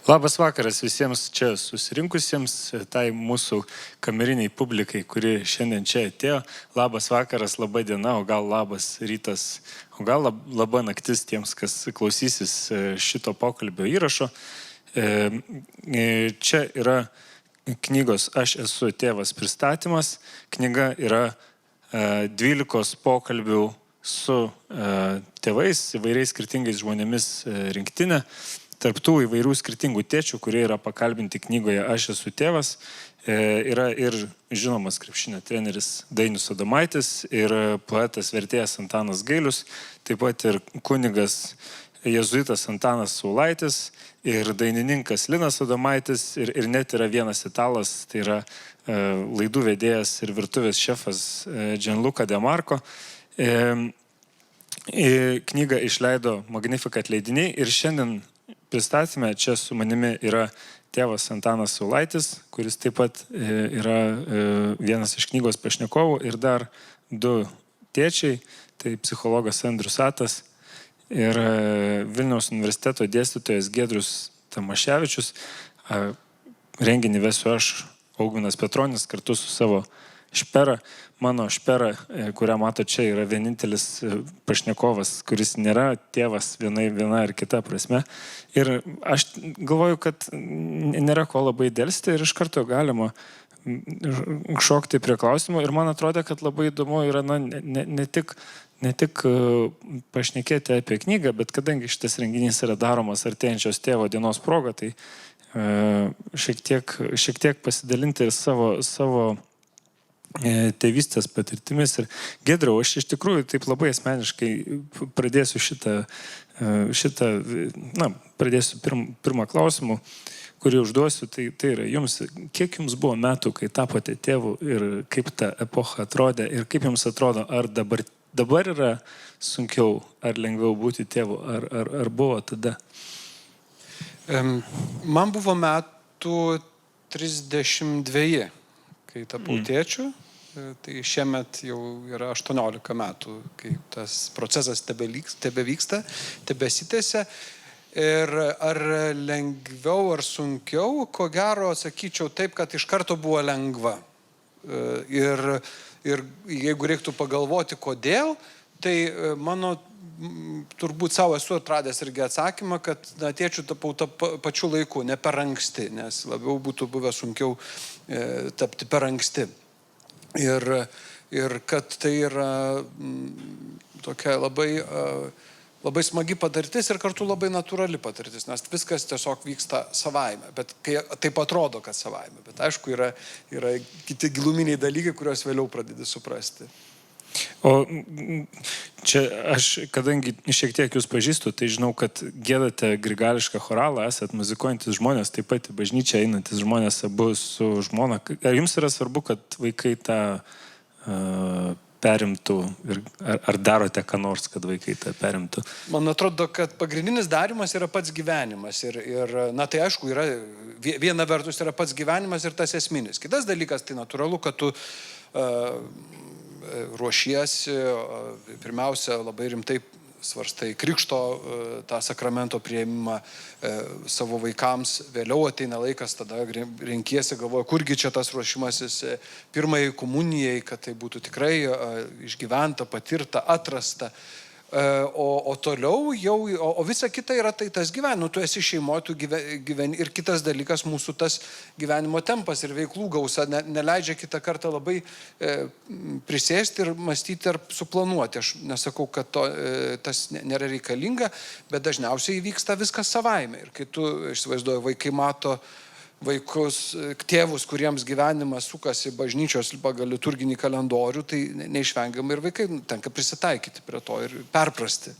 Labas vakaras visiems čia susirinkusiems, tai mūsų kameriniai publikai, kuri šiandien čia atėjo. Labas vakaras, laba diena, o gal labas rytas, o gal laba naktis tiems, kas klausysis šito pokalbio įrašo. Čia yra knygos Aš esu tėvas pristatymas. Knyga yra 12 pokalbių su tėvais, įvairiais skirtingais žmonėmis rinktinė. Tarptų įvairių skirtingų tėčių, kurie yra pakalbinti knygoje Aš esu tėvas, yra ir žinomas krepšinio treneris Dainius Adomaitis, ir poetas vertėjas Antanas Gailius, taip pat ir kunigas jėzuitas Antanas Saulaitis, ir dainininkas Linas Adomaitis, ir net yra vienas italas, tai yra laidų vedėjas ir virtuvės šefas Gianluca De Marco. Knygą išleido Magnificat leidiniai ir šiandien pristatyme čia su manimi yra tėvas Antanas Saulaitis, kuris taip pat yra vienas iš knygos pašnekovų, ir dar du tėčiai, tai psichologas Andrius Atas ir Vilniaus universiteto dėstytojas Giedrius Tamaševičius. Renginį vesiu aš, Augminas Petronis, kartu su savo špera. Mano špera, kurią mato čia, yra vienintelis pašnekovas, kuris nėra tėvas viena ar kita prasme. Ir aš galvoju, kad nėra ko labai dėlsti ir iš karto galima šokti prie klausimo. Ir man atrodo, kad labai įdomu yra ne tik pašnekėti apie knygą, bet kadangi šitas renginys yra daromas artėjančios tėvo dienos proga, tai šiek tiek pasidalinti ir savo tėvystės patirtimis. Ir Giedriau, aš iš tikrųjų taip labai asmeniškai pradėsiu pradėsiu pirmą klausimą, kurį užduosiu, tai yra jums. Kiek jums buvo metų, kai tapote tėvu, ir kaip ta epocha atrodė, ir kaip jums atrodo, ar dabar yra sunkiau ar lengviau būti tėvu, ar buvo tada? Man buvo metų 32, kai tapau tėčiu. Tai šiemet jau yra 18 metų, kai tas procesas tebevyksta, tebesitęsia. Ir ar lengviau ar sunkiau, ko gero sakyčiau taip, kad iš karto buvo lengva. Ir jeigu reiktų pagalvoti, kodėl, tai mano turbūt savo esu atradęs irgi atsakymą, kad tėčiu tapau pačiu laiku, ne per anksti, nes labiau būtų buvę sunkiau tapti per anksti. Ir kad tai yra tokia labai smagi patirtis ir kartu labai natūrali patirtis, nes viskas tiesiog vyksta savaime, bet kai taip atrodo, kad savaime. Bet aišku, yra kiti giluminiai dalykai, kuriuos vėliau pradedi suprasti. O čia aš, kadangi šiek tiek jūs pažįstu, tai žinau, kad giedate grigališką choralą, esat muzikuojantis žmonės, taip pat į bažnyčią einantis žmonės, abu su žmona. Ar jums yra svarbu, kad vaikai tą perimtų, ir ar darote ką nors, kad vaikai tą perimtų? Man atrodo, kad pagrindinis darimas yra pats gyvenimas. Ir tai aišku, yra viena vertus yra pats gyvenimas ir tas esminis. Kitas dalykas, tai natūralu, kad tu ruošiesi, pirmiausia, labai rimtai svarstai krikšto, tą sakramento priėmimą savo vaikams. Vėliau ateina laikas, tada renkiesi, galvoju, kurgi čia tas ruošimasis pirmai komunijai, kad tai būtų tikrai išgyventa, patirta, atrasta. O toliau o visa kita yra tai tas gyvenimas. Tu esi šeimoje, tu gyveni. Ir kitas dalykas, mūsų tas gyvenimo tempas ir veiklų gausa neleidžia kitą kartą labai prisėsti ir mąstyti ar suplanuoti. Aš nesakau, kad tas nėra reikalinga, bet dažniausiai įvyksta viskas savaime. Ir kai tu, įsivaizduoji, vaikai mato vaikus, tėvus, kuriems gyvenimas sukasi bažnyčios pagal liturginį kalendorių, tai neišvengiamai ir vaikai tenka prisitaikyti prie to ir perprasti.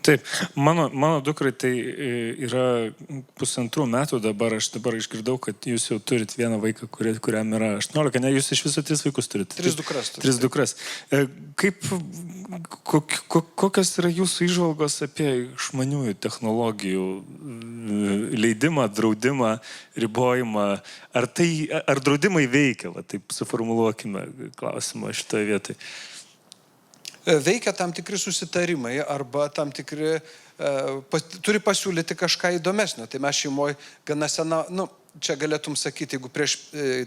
Taip, mano dukrai tai yra 1,5 metų dabar. Aš dabar išgirdau, kad jūs jau turit vieną vaiką, kuriam yra 18, ne, jūs iš viso 3 vaikus turit. 3 dukras. 3 dukras. Kokios yra jūsų įžvalgos apie išmaniųjų technologijų leidimą, draudimą, ribojimą? Ar draudimai veikia? Taip suformuluokime klausimą šitoje vietoje. veikia tam tikri susitarimai arba tam tikri turi pasiūlyti kažką įdomesnio. Tai mes šeimoje gana sena, čia galėtum sakyti, jeigu prieš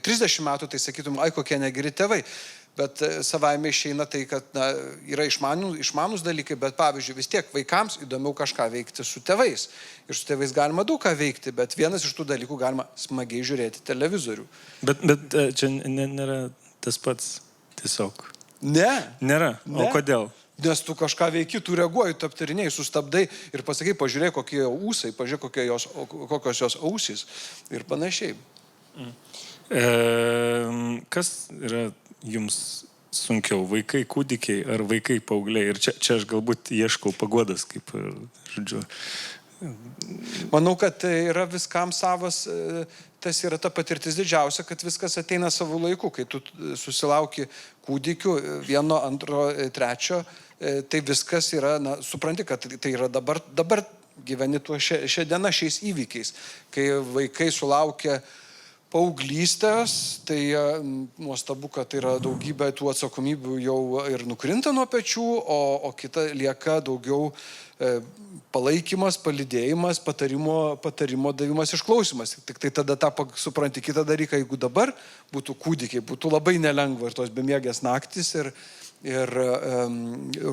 30 metų, tai sakytum, ai kokie negeri tėvai. Bet savaime išeina tai, kad yra išmanus dalykai, bet pavyzdžiui, vis tiek vaikams įdomiau kažką veikti su tėvais. Ir su tėvais galima daug ką veikti, bet vienas iš tų dalykų galima smagiai žiūrėti televizorių. Bet čia nėra tas pats tiesiog. Ne. Nėra. O kodėl? Nes tu kažką veiki, tu reaguoji, tu aptarinėjai, sustabdai ir pasakai, pažiūrėk, kokie jo ūsai, pažiūrėk, kokios jos ausys ir panašiai. Kas yra jums sunkiau, vaikai kūdikiai ar vaikai paaugliai? Ir čia aš galbūt ieškau paguodas, kaip, žodžiu. Manau, kad yra viskam savas, tas yra ta patirtis didžiausia, kad viskas ateina savo laiku. Kai tu susilauki kūdikių, 1, 2, 3, tai viskas yra, supranti, kad tai yra dabar gyveni tuo šią dieną šiais įvykiais. Kai vaikai sulaukia paauglystės, tai nuostabu, kad tai yra daugybė tų atsakomybių jau ir nukrinta nuo pečių, o kita lieka daugiau palaikymas, palydėjimas, patarimo davimas, išklausimas. Tik tai tada supranti kitą dalyką, jeigu dabar būtų kūdikiai, būtų labai nelengva ir tos bemiegės naktis ir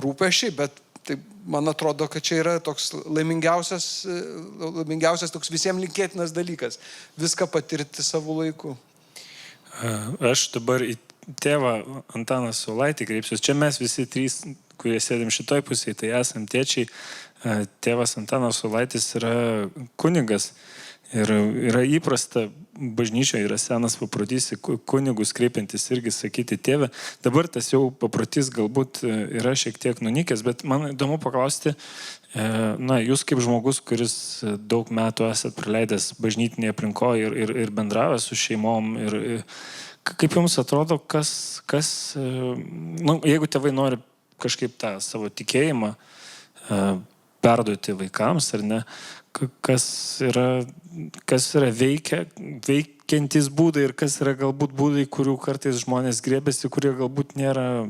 rūpesčiai, bet tai man atrodo, kad čia yra toks laimingiausias toks visiems linkėtinas dalykas. Viską patirti savo laiku. Aš dabar į tėvą Antaną Saulaitį kreipsiuos. Čia mes visi 3, kurie sėdim šitoj pusėje, tai esam tėčiai. Tėvas Antanas Saulaitis yra kunigas. Ir yra įprasta bažnyčioje, yra senas paprotys kunigus kreipiantis irgi sakyti tėvę. Dabar tas jau paprotys galbūt yra šiek tiek nunykęs, bet man įdomu paklausti, jūs kaip žmogus, kuris daug metų esat praleidęs bažnytinėje aplinkoje ir bendravęs su šeimom, ir kaip jums atrodo, jeigu tėvai nori kažkaip tą savo tikėjimą perduoti vaikams, ar ne, kas yra veikiantys būdai ir kas yra galbūt būdai, kurių kartais žmonės grėbėsi, kurie galbūt nėra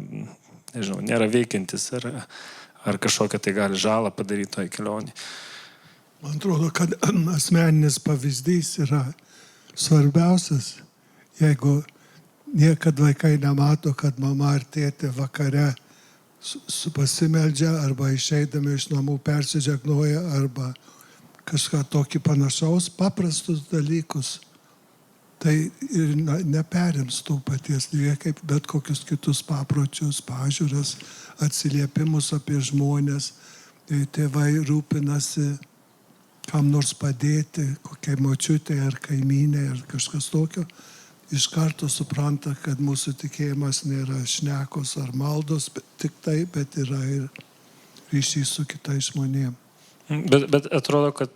veikiantis ar kažkokią tai gali žalą padaryti toj kelionį. Man atrodo, kad asmeninis pavyzdys yra svarbiausias. Jeigu niekad vaikai nemato, kad mama ar tėtė vakare pasimeldžia arba išeidami iš namų persižegnoja arba kažką tokį panašaus, paprastus dalykus, tai ir neperims tų paties, kaip bet kokius kitus papročius, pažiūras, atsiliepimus apie žmonės. Tėvai rūpinasi kam nors padėti, kokiai močiutė ar kaimynė ar kažkas tokio. Iš karto supranta, kad mūsų tikėjimas nėra šnekos ar maldos, bet yra ir ryšys su kitais žmonėmis. Bet atrodo, kad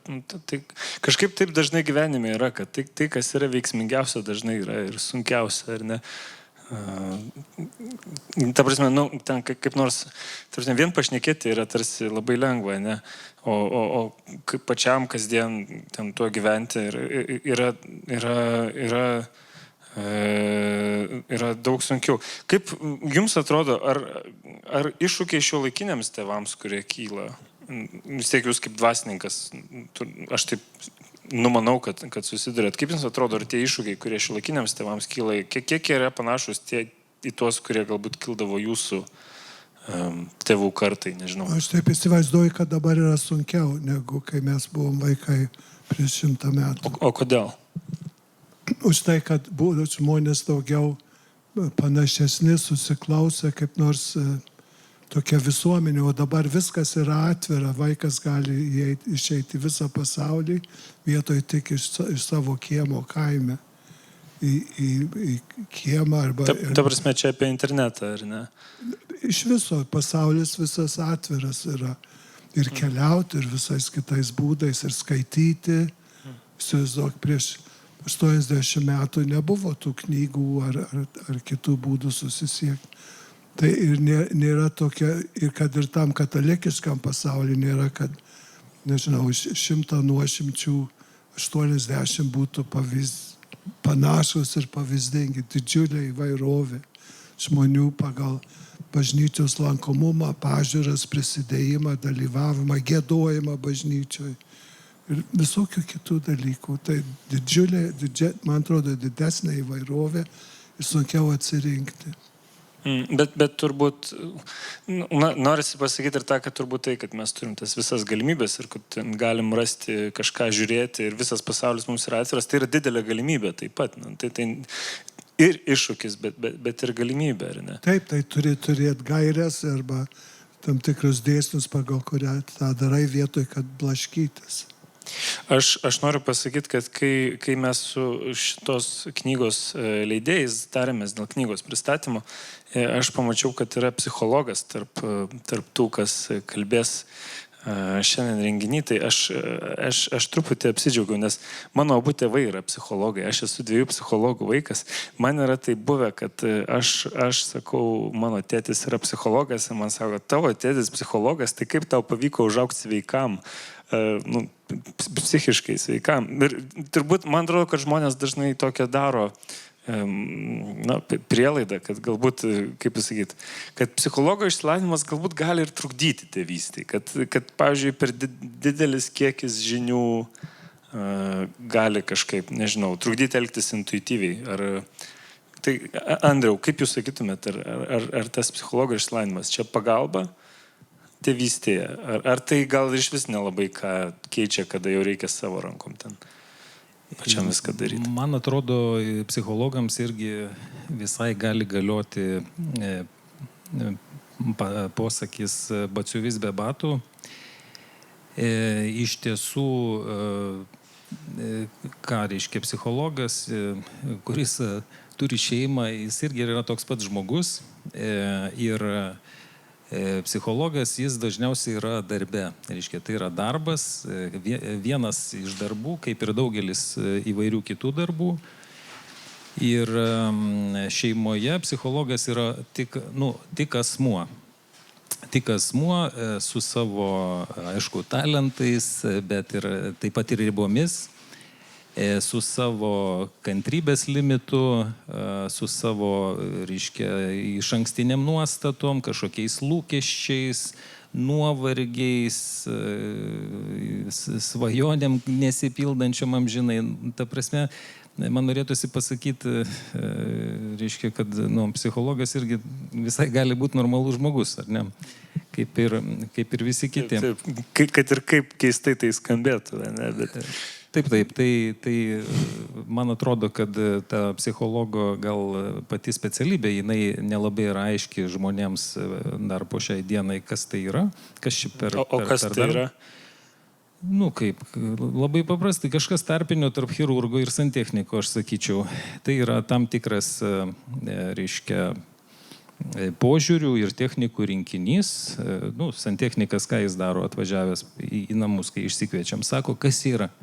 tai, kažkaip taip dažnai gyvenime yra, kad tai, kas yra veiksmingiausia, dažnai yra ir sunkiausia, ar ne? Ta prasme, ten kaip nors, vien pašnekėti yra tarsi labai lengva, ne? O kaip pačiam kasdien ten tuo gyventi yra daug sunkiau. Kaip jums atrodo, ar iššūkiai šiuolaikiniams tėvams, kurie kyla? Vis tiek jūs kaip dvasininkas, aš taip numanau, kad susidurėt. Kaip jums atrodo, ar tie iššūkiai, kurie šiuolaikiniams tėvams kyla, kiek yra panašus į tuos, kurie galbūt kildavo jūsų tėvų kartai, nežinau? Aš taip įsivaizduoju, kad dabar yra sunkiau, negu kai mes buvom vaikai prieš 100 metų. O kodėl? Už tai, kad buvo žmonės daugiau panašesni, susiklausę, kaip nors tokia visuomenė, o dabar viskas yra atvira, vaikas gali išeiti visą pasaulį, vietoj tik iš savo kiemo kaime į kiemą. Ta prasme, čia apie internetą, ar ne? Iš viso pasaulis visas atviras yra. Ir keliauti, ir visais kitais būdais, ir skaityti. Įsivaizduok, prieš 80 metų nebuvo tų knygų ar kitų būdų susisiekti. Tai ir nėra tokia, ir kad ir tam katalikiškam pasauliu nėra, kad, nežinau, iš 100 nuošimčių 80 būtų panašus ir pavyzdingi, didžiulė įvairovė. žmonių pagal bažnyčios lankomumą, pažiūras, prisidėjimą, dalyvavimą, giedojimą bažnyčioje ir visokių kitų dalykų. Tai man atrodo, didesnė įvairovė ir sunkiau atsirinkti. Bet turbūt, norisi pasakyti ir tą, kad turbūt tai, kad mes turim tas visas galimybės ir kad galim rasti kažką žiūrėti ir visas pasaulis mums yra atviras, tai yra didelė galimybė taip pat. Tai ir iššūkis, bet ir galimybė, ar ne? Taip, tai turi turėti gairias arba tam tikrus dėsnius, pagal kurią tą darai vietoj, kad blaškytis. Aš noriu pasakyti, kad kai mes su šitos knygos leidėjais tarėmės dėl knygos pristatymo, aš pamačiau, kad yra psichologas tarp tų, kas kalbės šiandien renginį, tai aš truputį apsidžiaugiau, nes mano abu tėvai yra psichologai, aš esu 2 psichologų vaikas. Man yra tai buvę, kad aš sakau, mano tėtis yra psichologas ir man sako, tavo tėtis psichologas, tai kaip tau pavyko užaugti sveikam, psichiškai sveikam. Ir turbūt, man atrodo, kad žmonės dažnai tokią daro prielaidą, kad galbūt, kaip pasakyti, kad psichologo išsilavinimas galbūt gali ir trukdyti tėvystei, kad pavyzdžiui, per didelis kiekis žinių gali kažkaip, nežinau, trukdyti elgtis intuityviai. Tai, Andriau, kaip jūs sakytumėt, ar tas psichologo išsilavinimas čia pagalba tėvystėje, ar tai gal iš vis nelabai ką keičia, kada jau reikia savo rankom ten pačiam viską daryti? Man atrodo, psichologams irgi visai gali galioti posakis batsiuvis be batų. Iš tiesų, ką reiškia psichologas, kuris turi šeimą, jis irgi yra toks pats žmogus ir psichologas, jis dažniausiai yra darbe. Reiškia, tai yra darbas, vienas iš darbų, kaip ir daugelis įvairių kitų darbų. Ir šeimoje psichologas yra tik asmuo. Tik asmuo su savo, aišku, talentais, bet ir taip pat ir ribomis, su savo kantrybės limitu, su savo, reiškia, išankstiniam nuostatom, kažkokiais lūkesčiais, nuovargiais, svajonėm nesipildančiom amžinai. Ta prasme, man norėtųsi pasakyti, reiškia, kad psichologas irgi visai gali būti normalus žmogus, ar ne? Kaip ir visi kiti. Taip, kad ir kaip keistai tai skambėtų, ne? Bet... Taip, tai man atrodo, kad ta psichologo gal pati specialybė, jinai nelabai yra aiški žmonėms dar po šiai dienai, kas tai yra. Kas kas tai yra? Kaip, labai paprastai, kažkas tarpinio tarp chirurgo ir santechniko, aš sakyčiau. Tai yra tam tikras, reiškia, požiūrių ir technikų rinkinys. Santechnikas, ką jis daro, atvažiavęs į namus, kai išsikviečiam, sako, kas yra.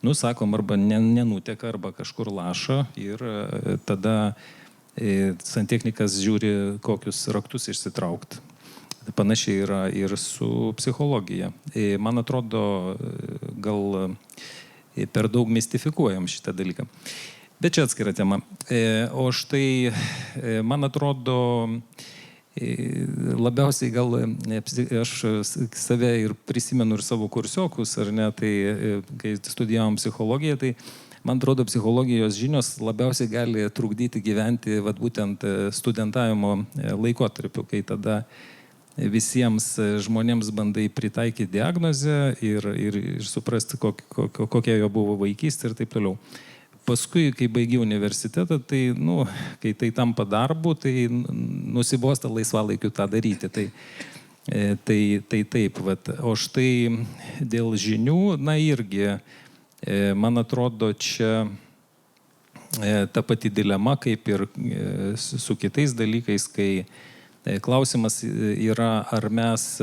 Sakom, arba nenuteka, arba kažkur laša ir tada santechnikas žiūri, kokius raktus išsitraukti. Panašiai yra ir su psichologija. Man atrodo, gal per daug mistifikuojam šitą dalyką. Bet čia atskira tema. O štai, man atrodo, labiausiai gal aš save ir prisimenu ir savo kursiokus, ar ne, tai kai studijavom psichologiją, tai man atrodo psichologijos žinios labiausiai gali trukdyti gyventi būtent studentavimo laikotarpiu, kai tada visiems žmonėms bandai pritaikyti diagnozę ir suprasti, kokia jo buvo vaikystė ir taip toliau. Paskui, kai baigiau universitetą, tai, kai tai tampa darbu, tai nusibosta laisvalaikiu tą daryti. Tai taip, o štai dėl žinių, irgi, man atrodo, čia ta pati dilema, kaip ir su kitais dalykais, kai klausimas yra, ar mes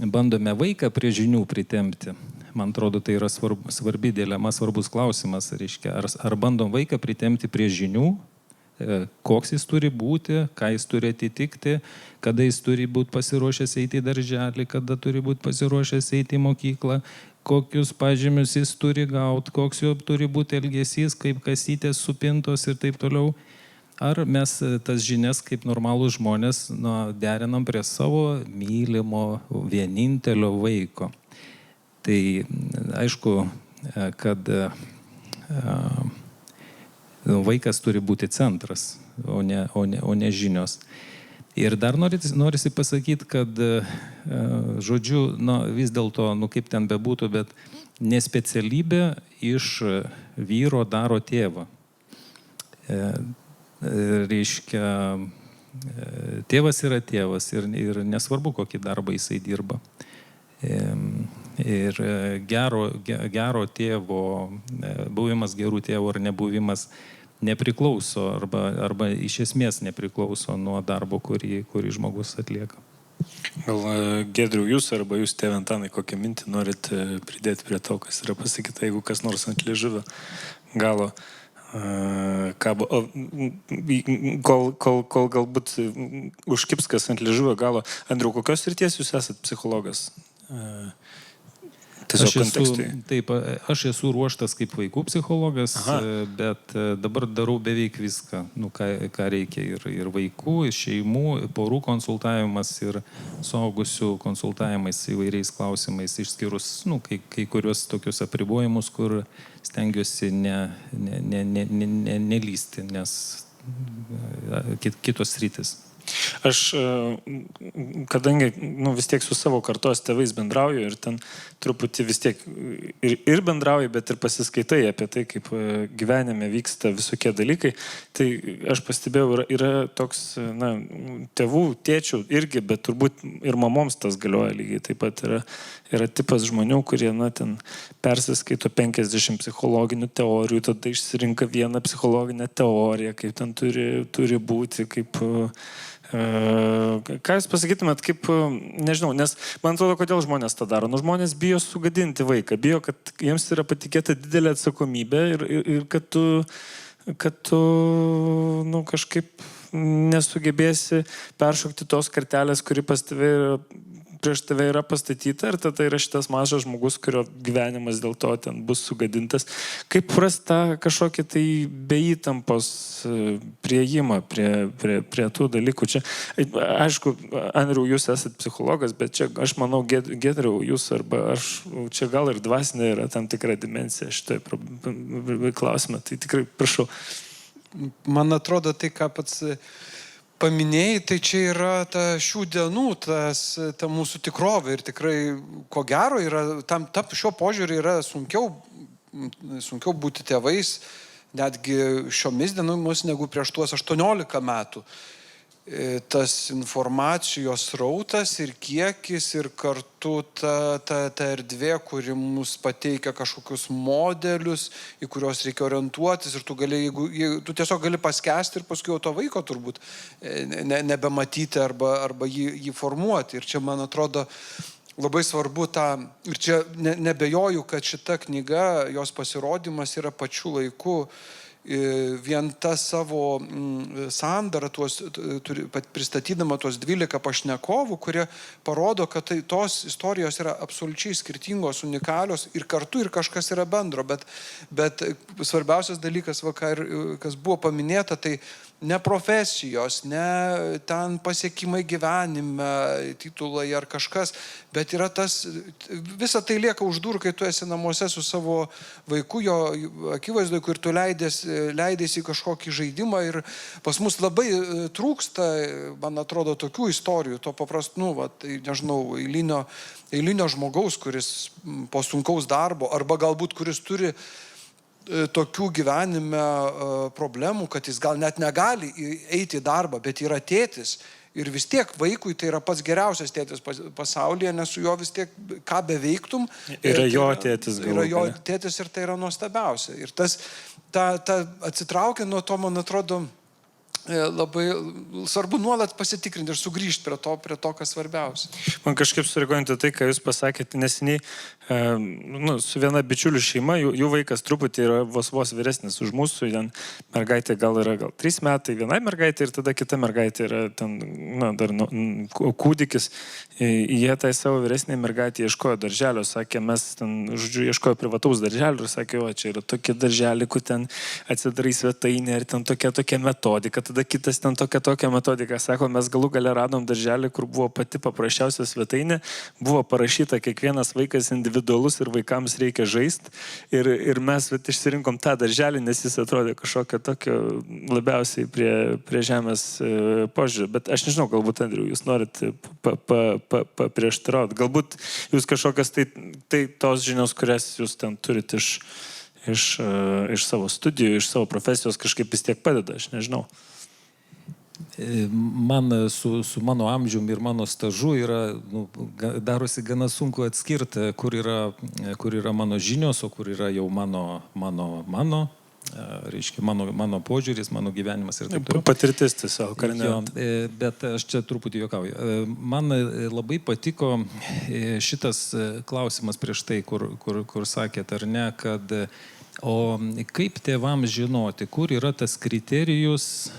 bandome vaiką prie žinių pritempti. Man atrodo, tai yra svarbi dilema, svarbus klausimas. Reiškia, ar bandom vaiką pritempti prie žinių, koks jis turi būti, ką jis turi atitikti, kada jis turi būti pasiruošęs eiti į darželį, kada turi būti pasiruošęs eiti į mokyklą, kokius pažymius jis turi gauti, koks jo turi būti elgesys, kaip kasytės supintos ir taip toliau. ar mes tas žinias kaip normalūs žmonės derinam prie savo mylimo vienintelio vaiko. Tai aišku, kad vaikas turi būti centras, o ne žinios. Ir dar norisi pasakyti, kad, žodžiu, vis dėlto, kaip ten bebūtų, bet nespecialybė iš vyro daro tėvą. Reiškia, tėvas yra tėvas ir nesvarbu, kokį darbą jisai dirba. Ir gero tėvo, buvimas gerų tėvų ar nebuvimas nepriklauso arba iš esmės nepriklauso nuo darbo, kurį žmogus atlieka. Gal Giedriau, jūs arba jūs, tėve Antanai, kokią mintį norit pridėti prie to, kas yra pasakyta, jeigu kas nors ant liežuvio galo kabo, kol galbūt užkips kas ant liežuvio galo. Andriau, kokios srities jūs esat psichologas? Aš esu ruoštas kaip vaikų psichologas, bet dabar darau beveik viską, ką reikia. Ir vaikų, ir šeimų, porų konsultavimas ir suaugusių konsultavimais įvairiais klausimais, išskyrus kai kurios tokius apribojimus, kur stengiuosi nelysti, nes kitos sritis. Aš, kadangi vis tiek su savo kartos tėvais bendrauju ir ten truputį vis tiek ir bendrauju, bet ir pasiskaitai apie tai, kaip gyvenime vyksta visokie dalykai, tai aš pastebėjau, yra toks, tėvų, tėčių irgi, bet turbūt ir mamoms tas galioja lygiai. Taip pat yra tipas žmonių, kurie, ten persiskaito 50 psichologinių teorijų, tada išsirinka vieną psichologinę teoriją, kaip ten turi būti, kaip... Ką jūs pasakytumėt, kaip, nežinau, nes man atrodo, kodėl žmonės tą daro. Žmonės bijo sugadinti vaiką, bijo, kad jiems yra patikėta didelė atsakomybė ir kad tu kažkaip nesugebėsi peršokti tos kartelės, kuri prieš tave yra pastatyta, ir tada yra šitas mažas žmogus, kurio gyvenimas dėl to ten bus sugadintas. Kaip rasta kažkokį tai beįtampos priėjimą prie tų dalykų? Čia, aišku, Andriau, jūs esat psichologas, bet čia, aš manau, Giedriau, jūs arba aš, čia gal ir dvasinė yra tam tikra dimensija šitoje klausime. Tai tikrai, prašau. Man atrodo, tai ką pats paminėjai, tai čia yra ta šių dienų, ta mūsų tikrovė ir tikrai, ko gero, šio požiūrį yra sunkiau būti tėvais, netgi šiomis dienomis negu prieš tuos 18 metų. Tas informacijos srautas ir kiekis ir kartu ta erdvė, kuri mus pateikia kažkokius modelius, į kuriuos reikia orientuotis ir tu tiesiog gali paskęsti ir paskui jau to vaiko turbūt nebematyti arba jį formuoti. Ir čia, man atrodo, labai svarbu ir čia nebejoju, kad šita knyga, jos pasirodymas yra pačiu laiku. Vien tą savo sandarą, pristatydama tuos 12 pašnekovų, kurie parodo, kad tos istorijos yra absoliučiai skirtingos, unikalios ir kartu ir kažkas yra bendro, bet svarbiausias dalykas, kas buvo paminėta, tai ne profesijos, ne ten pasiekimai gyvenime, titulai ar kažkas, bet yra visa tai lieka už durų, kai tu esi namuose su savo vaiku, jo akivaizdoje, kur tu leidėsi į kažkokį žaidimą ir pas mus labai trūksta, man atrodo, tokių istorijų, to paprastų, tai nežinau, eilinio žmogaus, kuris po sunkaus darbo arba galbūt kuris turi tokių gyvenime problemų, kad jis gal net negali eiti į darbą, bet yra tėtis. Ir vis tiek vaikui tai yra pats geriausias tėtis pasaulyje, nes su juo vis tiek ką beveiktum. Yra jo tėtis. Yra jo tėtis ir tai yra nuostabiausia. Ir atsitraukia nuo to, man atrodo, labai svarbu nuolat pasitikrinti ir sugrįžti prie to, kas svarbiausia. Man kažkaip sureaguojant tai, ką jūs pasakėte neseniai, su viena bičiulių šeima, jų vaikas truputį yra vos vyresnis už mūsų, mergaitė gal 3 metai, vienai mergaitė ir tada kita mergaitė yra ten, dar kūdikis. Jie tai savo vyresnį mergaitį ieškojo darželio, sakė, mes ten, ieškojo privataus darželio ir sakė, čia yra tokie darželiai, kur ten atsidarai svetainė ir ten tokia metodika. tada kitas ten tokia metodika. Sako, mes galų gale radom darželį, kur buvo pati paprasčiausia svetainė, buvo parašyta kiekvienas vaikas individualus ir vaikams reikia žaisti. Ir mes išsirinkom tą darželį, nes jis atrodė kažkokio tokio labiausiai prie žemės požiūrį. Bet aš nežinau, galbūt, Andriu, jūs norit paprieštarauti. Galbūt jūs kažkokias tai tos žinios, kurias jūs ten turite iš savo studijų, iš savo profesijos kažkaip vis tiek padeda, aš nežinau. Man su mano amžium ir mano stažu darosi gana sunku atskirti, kur yra mano žinios, o kur yra jau reiškia, mano požiūris, mano gyvenimas ir taip toliau. Patirtis tiesiog, ar ne? Bet aš čia truputį juokauju. Man labai patiko šitas klausimas prieš tai, kur sakėt, ar ne, kad o kaip tėvams žinoti, kur yra tas kriterijus,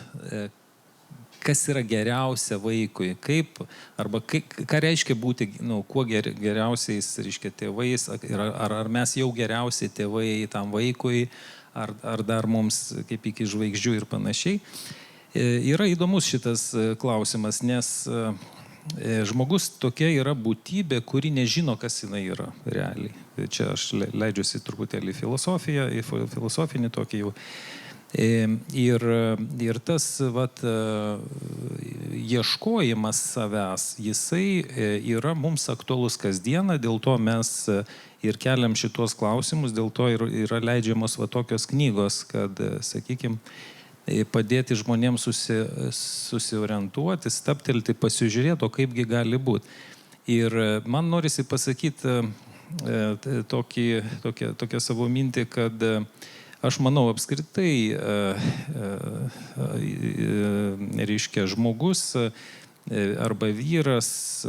kas yra geriausia vaikui, ką reiškia būti, kuo geriausiais, reiškia, tėvais, ar mes jau geriausiai tėvai tam vaikui, ar dar mums kaip iki žvaigždžių ir panašiai. Yra įdomus šitas klausimas, nes žmogus tokia yra būtybė, kuri nežino, kas jinai yra realiai. Čia aš leidžiuosi truputėlį filosofinį tokį jau. Ir tas ieškojimas savęs, jisai yra mums aktualus kasdieną, dėl to mes ir keliam šitos klausimus, dėl to yra leidžiamos tokios knygos, kad, sakykime, padėti žmonėms susiorientuoti, staptelti, pasižiūrėti, o kaipgi gali būti. Ir man norisi pasakyti tokią savo mintį, kad aš manau apskritai, reiškia, žmogus arba vyras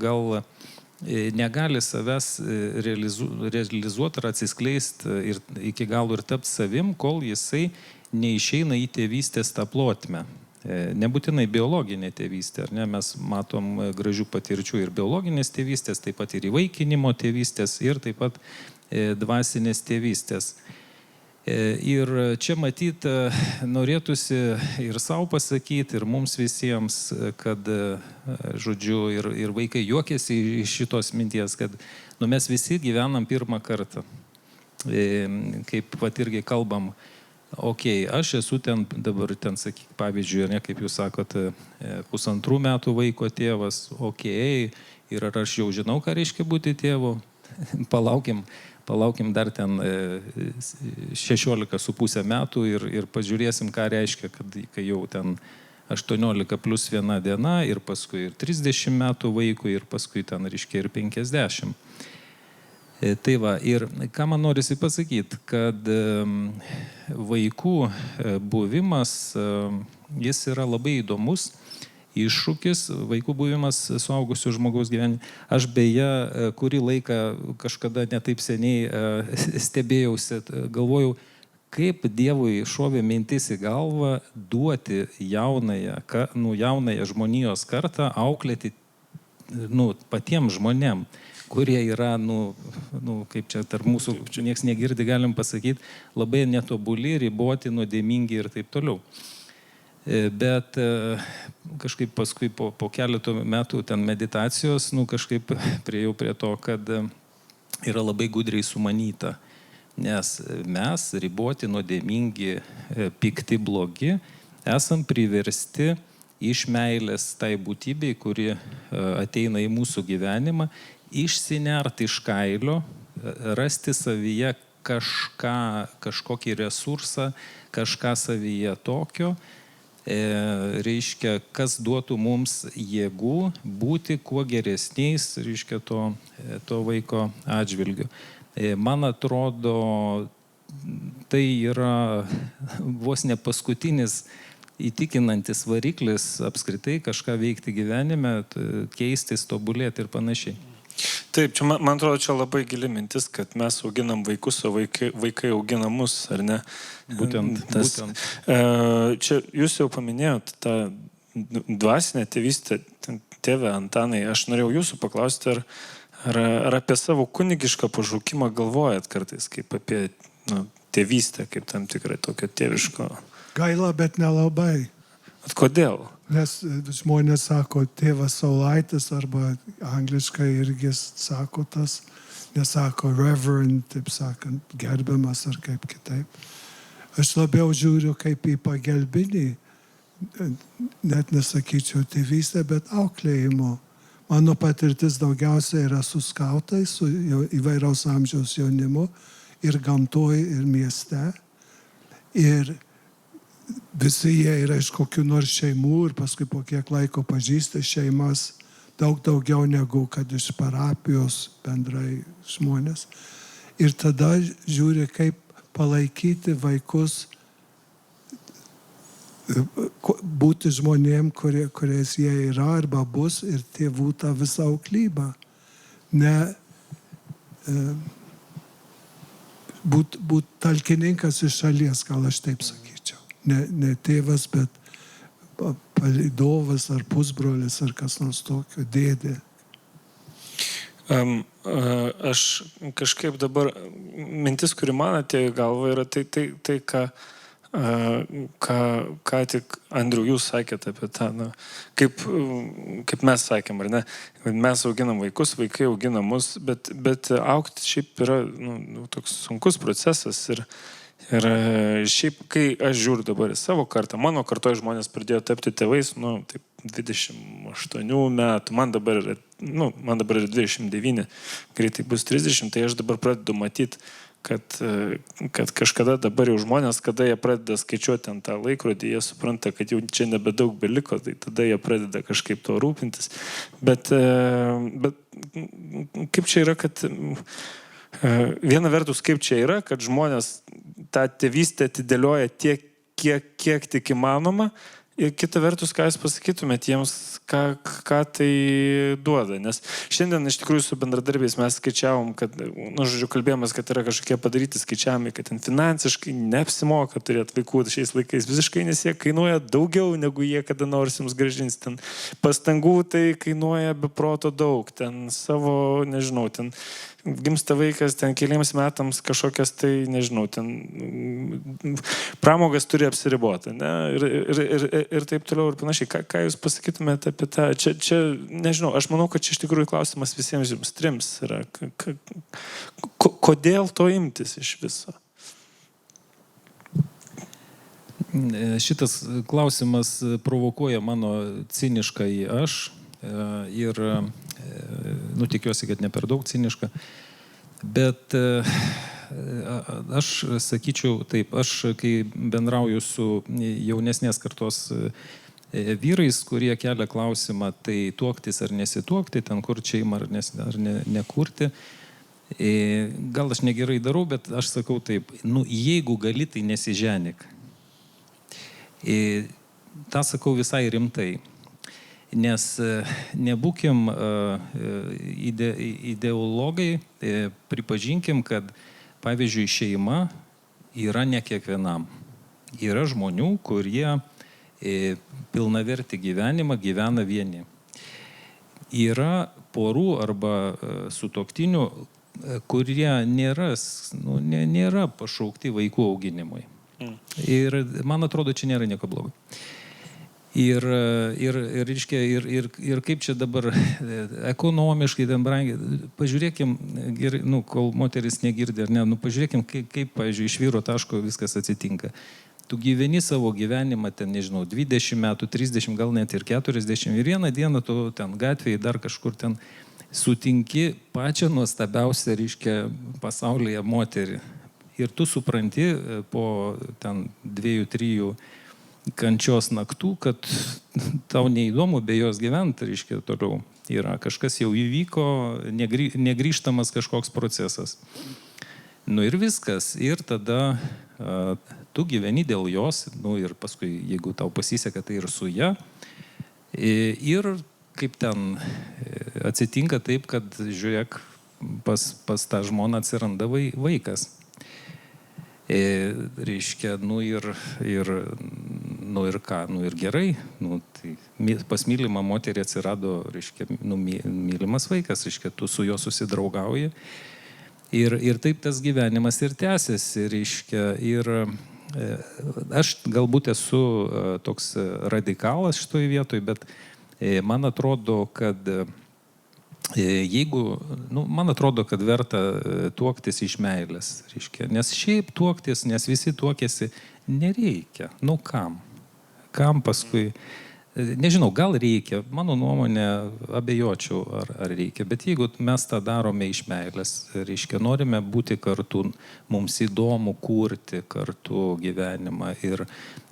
gal negali savęs realizuoti ar atsiskleisti ir iki galo ir tapti savim, kol jisai neišeina į tėvystės tą plotmę. Nebūtinai biologinė tėvystė, ar ne? Mes matom gražių patirčių ir biologinės tėvystės, taip pat ir įvaikinimo tėvystės ir taip pat dvasinės tėvystės. Ir čia matyt norėtųsi ir savo pasakyti, ir mums visiems, kad, žodžiu, ir vaikai juokiasi iš šitos minties, kad mes visi gyvenam pirmą kartą. Kaip irgi kalbam, aš esu dabar sakyk, pavyzdžiui, ne, kaip jūs sakot, 1,5 metų vaiko tėvas, ir ar aš jau žinau, ką reiškia būti tėvu, palaukim dar ten 16,5 metų ir pažiūrėsim, ką reiškia, kai jau ten 18 plus 1 diena ir paskui ir 30 metų vaikui ir paskui ten reiškia ir 50. Tai va, ir ką man norisi pasakyti, kad vaikų buvimas, jis yra labai įdomus iššūkis, vaikų buvimas suaugusių žmogaus gyvenime. Aš beje, kurį laiką kažkada netaip seniai stebėjausi, galvojau, kaip Dievui šovė mintis į galvą duoti jaunąją žmonijos kartą auklėti patiems žmonėm, kurie yra, kaip čia tarp mūsų, nieks negirdi, galim pasakyti, labai netobuli, riboti, nuodėmingi ir taip toliau. Bet kažkaip paskui po keletų metų ten meditacijos, kažkaip priejau prie to, kad yra labai gudriai sumanyta, nes mes, riboti, nuodėmingi, pikti, blogi, esam priversti iš meilės tai būtybei, kuri ateina į mūsų gyvenimą, išsinerti iš kailio, rasti savyje kažkokį resursą, kažką savyje tokio, reiškia, kas duotų mums jėgų būti kuo geresniais, reiškia, to vaiko atžvilgiu. Man atrodo, tai yra vos ne paskutinis įtikinantis variklis apskritai kažką veikti gyvenime, keistis, tobulėti ir panašiai. Taip, čia, man atrodo, čia labai gili mintis, kad mes auginam vaikus, o vaikai augina mus, ar ne? Būtent. Čia jūs jau paminėjot tą dvasinę tėvystę, tėve Antanai, aš norėjau jūsų paklausti, ar apie savo kunigišką pašaukimą galvojat kartais, kaip apie tėvystę, kaip tam tikrai tokio tėviško? Gaila, bet nelabai. Bet kodėl? Nes žmonės sako tėvas Saulaitis arba angliškai irgi sako tas, nesako reverend, taip sakant, gerbiamas ar kaip kitaip. Aš labiau žiūriu kaip į pagelbinį, net nesakyčiau tėvystę, bet auklėjimo. Mano patirtis daugiausiai yra su skautais, su įvairaus amžiaus jaunimu ir gamtoj, ir mieste. Ir visi jie yra iš kokių nors šeimų ir paskui po kiek laiko pažįsta šeimas daug daugiau negu kad iš parapijos bendrai žmonės. Ir tada žiūri, kaip palaikyti vaikus, būti žmonėm, kuriais jie yra arba bus ir tėvų tą visą auklybą. Ne būt talkininkas iš šalies, gal aš taip sakyčiau. Ne tėvas, bet palydovas ar pusbrolis ar kas nors tokio, dėdė. Aš kažkaip dabar, mintis, kuri man atėjo į galvą, yra tai ką tik, Andriau, jūs sakėte apie tą, kaip mes sakėm, ar ne? Mes auginam vaikus, vaikai augina mus, bet augti šiaip yra toks sunkus procesas ir šiaip, kai aš žiūriu dabar į savo kartą, mano kartoje žmonės pradėjo tapti tėvais, taip 28 metų, man dabar yra 29, greitai bus 30, tai aš dabar pradedu matyti, kad kažkada dabar jau žmonės, kada jie pradeda skaičiuoti ant tą laikrodį, jie supranta, kad jau čia nebedaug beliko, tai tada jie pradeda kažkaip to rūpintis. Bet kaip čia yra, kad viena vertus, kaip čia yra, kad žmonės tą tėvystę atidėlioja tiek, kiek tik įmanoma, ir kita vertus, ką jūs pasakytumėt jiems, ką tai duoda. Nes šiandien iš tikrųjų su bendradarbiais mes skaičiavom, kad, kalbėjomės, kad yra kažkokie padaryti skaičiavimai, kad ten finansiškai neapsimoka turėti vaikų šiais laikais visiškai, nes jie kainuoja daugiau, negu jie kada nors jums grąžins. Ten pastangų tai kainuoja be proto daug. Ten savo, nežinau, ten gimsta vaikas, ten keliems metams kažkokias tai, nežinau, ten pramogas turi apsiriboti, ne? Ir taip toliau ir panašiai. Ką jūs pasakytumėte apie tą? Čia, nežinau, aš manau, kad čia iš tikrųjų klausimas visiems jums trims yra. Kodėl to imtis iš viso? Šitas klausimas provokuoja mano cinišką į aš ir tikiuosi, kad ne per daug ciniška, bet aš sakyčiau taip, aš kai bendrauju su jaunesnės kartos vyrais, kurie kelia klausimą, tai tuoktis ar nesituokti, ten kur šeimą ar nekurti, gal aš negerai darau, bet aš sakau taip, jeigu gali, tai nesiženik. tą sakau visai rimtai. Nes nebūkim ideologai, pripažinkim, kad pavyzdžiui šeima yra ne kiekvienam. Yra žmonių, kurie pilnavertį gyvenimą gyvena vieni. Yra porų arba sutuoktinių, kurie nėra pašaukti vaikų auginimui. Ir man atrodo, čia nėra nieko blogo. Ir kaip čia dabar ekonomiškai, ten brangiai, pažiūrėkim, kol moteris negirdi ar ne, pažiūrėkim, kaip, pavyzdžiui, iš vyro taško viskas atsitinka. Tu gyveni savo gyvenimą, ten, nežinau, 20 metų, 30, gal net ir 40, ir vieną dieną tu ten gatvėje dar kažkur ten sutinki pačią nuostabiausią, reiškia, pasaulyje moterį. Ir tu supranti po ten 2-3 kančios naktų, kad tau neįdomu be jos gyventi, reiškia, toliau yra. Kažkas jau įvyko, negrįžtamas kažkoks procesas. Ir viskas. Ir tada tu gyveni dėl jos, ir paskui, jeigu tau pasiseka, tai ir su ja. Ir kaip ten atsitinka taip, kad, žiūrėk, pas tą žmoną atsiranda vaikas. Reiškia, ir ką, ir gerai, tai pas mylimą moterį atsirado, reiškia, mylimas vaikas, reiškia, tu su juo susidraugauji. Ir taip tas gyvenimas ir tęsiasi, reiškia, aš galbūt esu toks radikalas šitoje vietoje, bet man atrodo, kad man atrodo, kad verta tuoktis iš meilės, reiškia. Nes šiaip tuoktis, nes visi tuokėsi, nereikia. Kam? Kam paskui? Nežinau, gal reikia, mano nuomonė, abejočiau, ar reikia, bet jeigu mes tą darome iš meilės, reiškia, norime būti kartu, mums įdomu kurti kartu gyvenimą ir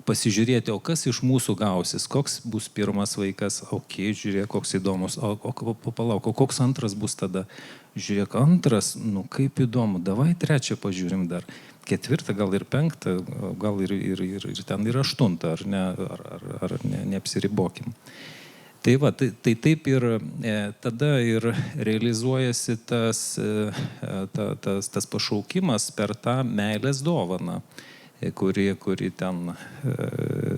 pasižiūrėti, o kas iš mūsų gausis, koks bus pirmas vaikas, žiūrėk, koks įdomus, palauk, o koks antras bus tada, žiūrėk, antras, kaip įdomu, davai trečią pažiūrim dar. Ketvirtą, gal ir penktą, gal ir ten ir aštuntą, ar neapsiribokim. Tai taip ir tada ir realizuojasi tas pašaukimas per tą meilės dovaną, kuri ten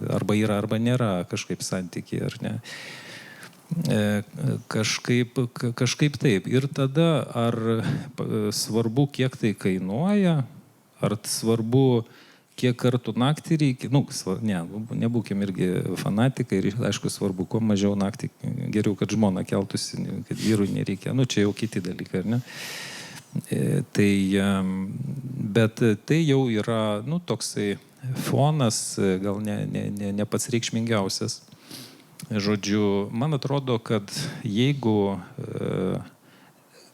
arba yra, arba nėra kažkaip santykiai, ar ne. Kažkaip taip. Ir tada ar svarbu, kiek tai kainuoja, ar svarbu, kiek kartų naktį reikia, nebūkim irgi fanatikai ir aišku svarbu, kuo mažiau naktį, geriau, kad žmona keltųsi, kad vyrui nereikia, čia jau kiti dalykai, ar ne? Bet tai jau yra, toksai fonas, gal ne pats reikšmingiausias. Žodžiu, man atrodo, kad jeigu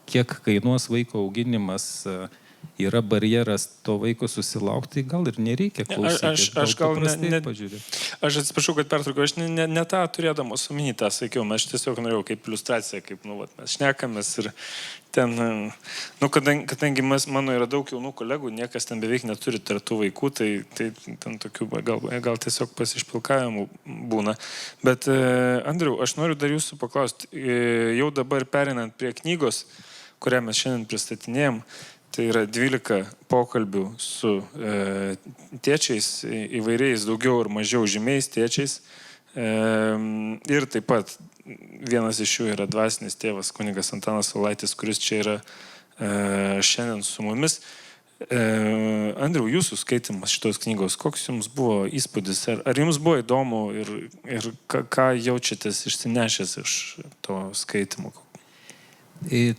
kiek kainuos vaiko auginimas, yra barjeras to vaiko susilaukti, gal ir nereikia klausyti. Aš atsiprašau, kad pertraukiau, aš ne tą turėdamas omeny tą sakiau, aš tiesiog norėjau kaip iliustraciją, kaip mes šnekamės ir ten, kadangi mano yra daug jaunų kolegų, niekas ten beveik neturi tartų vaikų, tai ten tokių gal tiesiog pasišpilkavimų būna. Bet Andriau, aš noriu dar jūsų paklausti, jau dabar perinant prie knygos, kurią mes šiandien pristatinėjom, tai yra 12 pokalbių su tėčiais, įvairiais daugiau ir mažiau žymiais tėčiais. Ir taip pat vienas iš jų yra dvasinis tėvas kunigas Antanas Saulaitis, kuris čia yra šiandien su mumis. Andriau, jūsų skaitimas šitos knygos, koks jums buvo įspūdis? Ar jums buvo įdomu ir ką jaučiatės išsinešęs iš to skaitimo?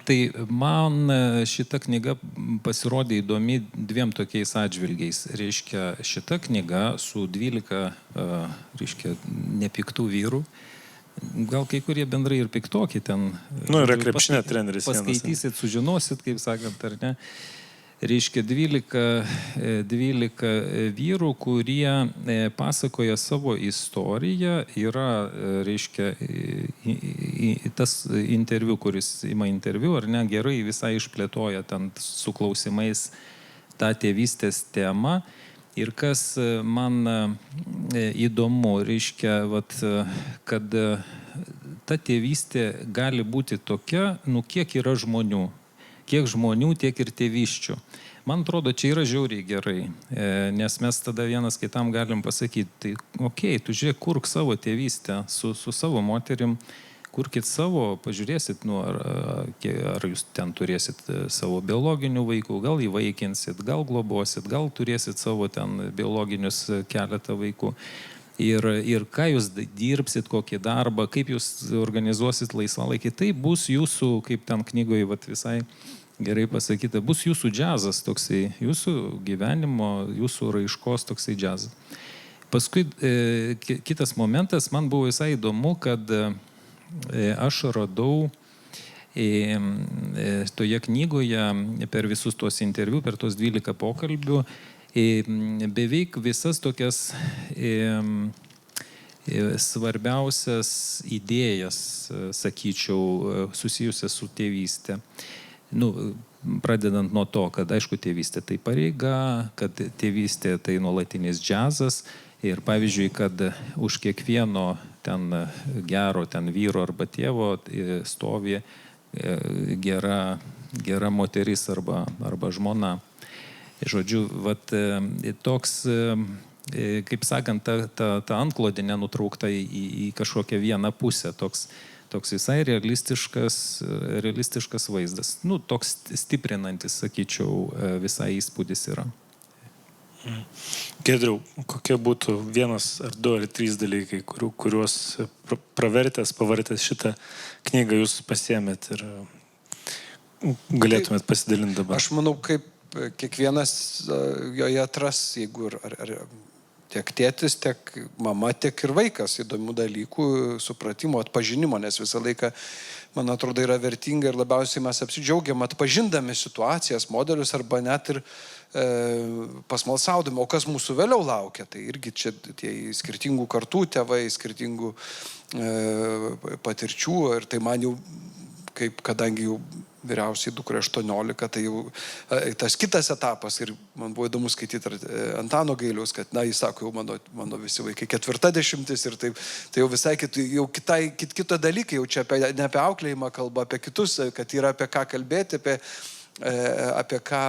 Tai man šita knyga pasirodė įdomi dviem tokiais atžvilgiais. Reiškia, šita knyga su 12, nepiktų vyrų, gal kai kurie bendrai ir piktoki ten. Yra krepšinio treneris. Paskaitysit, sužinosit, kaip sakant, ar ne. Reiškia, 12 vyrų, kurie pasakoja savo istoriją, yra, reiškia, tas interviu, kuris ima interviu, ar ne, gerai visai išplėtoja ten su klausimais tą tėvystės temą. Ir kas man įdomu, reiškia, kad ta tėvystė gali būti tokia, kiek yra žmonių. Kiek žmonių, tiek ir tėviščių. Man atrodo, čia yra žiauriai gerai, nes mes tada vienas kitam galim pasakyti, tai tu žiūrėk, kurk savo tėvystę su savo moterim, kurkit savo, pažiūrėsit, ar jūs ten turėsit savo biologinių vaikų, gal įvaikinsit, gal globosit, gal turėsit savo ten biologinius keletą vaikų. Ir ką jūs dirbsit, kokį darbą, kaip jūs organizuosit laisvalaikį, tai bus jūsų, kaip ten knygoje visai gerai pasakyta, bus jūsų džiazas toksai, jūsų gyvenimo, jūsų raiškos toksai džiazas. Paskui kitas momentas, man buvo visai įdomu, kad aš radau toje knygoje per visus tuos interviu, per tuos 12 pokalbių, beveik visas tokias svarbiausias idėjas, sakyčiau, susijusias su tėvystė. Pradedant nuo to, kad aišku tėvystė tai pareiga, kad tėvystė tai nuolatinis džiazas ir pavyzdžiui, kad už kiekvieno ten gero ten vyro arba tėvo stovi gera moteris arba žmona. Žodžiu, toks, kaip sakant, ta antklodė nenutraukta į kažkokią vieną pusę, toks visai realistiškas vaizdas. Toks stiprinantis, sakyčiau, visai įspūdis yra. Giedriau, kokie būtų 1 ar 2 ar 3 dalykai, kuriuos pavartęs šitą knygą jūs pasiėmėt ir galėtumėt pasidalinti dabar? Aš manau, kaip kiekvienas joje atras, jeigu ar tiek tėtis, tiek mama, tiek ir vaikas įdomių dalykų, supratimo, atpažinimo, nes visą laiką, man atrodo, yra vertinga ir labiausiai mes apsidžiaugiam atpažindami situacijas, modelius arba net ir pasmalsaudami, o kas mūsų vėliau laukia. Tai irgi čia tie skirtingų kartų tėvai, skirtingų patirčių ir tai man jau, kadangi jau vyriausiai dukrai 18, tai jau tas kitas etapas ir man buvo įdomu skaityti Antano Gailiaus, kad, jis sako, jau mano visi vaikai 40 ir taip, tai jau visai kito dalykai, jau čia ne apie auklėjimą kalba, apie kitus, kad yra apie ką kalbėti, apie ką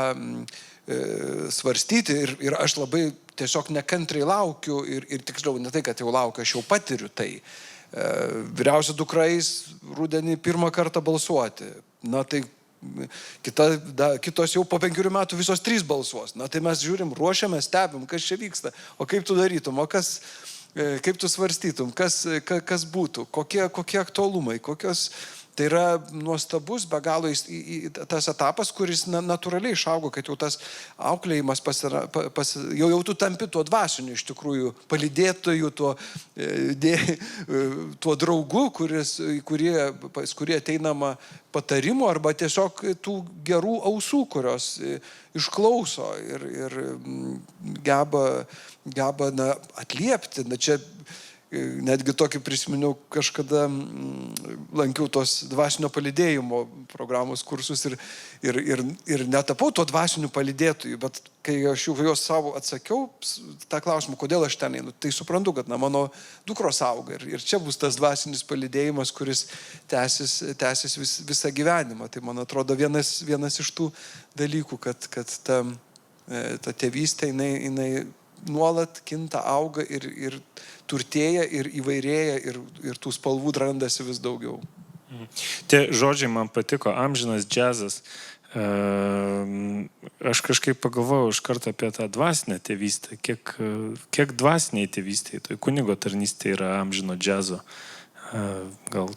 svarstyti ir aš labai tiesiog nekantriai laukiu ir tiksliau ne tai, kad jau laukiu, aš jau patiriu tai. Vyriausia dukra eis rudenį 1 kartą balsuoti. Tai kitos jau po 5 metų visos 3 balsuos. Tai mes žiūrim, ruošiame, stebim, kas čia vyksta. O kaip tu darytum, kaip tu svarstytum, kas būtų, kokie aktualumai, kokios... Tai yra nuostabus, be galo tas etapas, kuris natūraliai išaugo, kad jau tas auklėjimas jau tu tampi tuo dvasiniu iš tikrųjų, palydėtoju, tuo draugu, kurie ateinama patarimų arba tiesiog tų gerų ausų, kurios išklauso ir geba atliepti. Čia netgi tokį prisiminiau, kažkada lankiau tos dvasinio palydėjimo programos kursus ir netapau to dvasinių palydėtojų, bet kai aš juos savo atsakiau tą klausimą, kodėl aš ten einu, tai suprantu, kad mano dukros auga ir čia bus tas dvasinis palydėjimas, kuris tęsis visą gyvenimą. Tai man atrodo vienas iš tų dalykų, kad ta tėvystė, jinai nuolat kinta, auga ir turtėja ir įvairėja ir tų spalvų randasi vis daugiau. Tie žodžiai man patiko, amžinas džiazas. Aš kažkaip pagalvojau iš karto apie tą dvasinę tėvystę, kiek dvasiniai tėvystėje, tai kunigo tarnystė yra amžino džiazo. Gal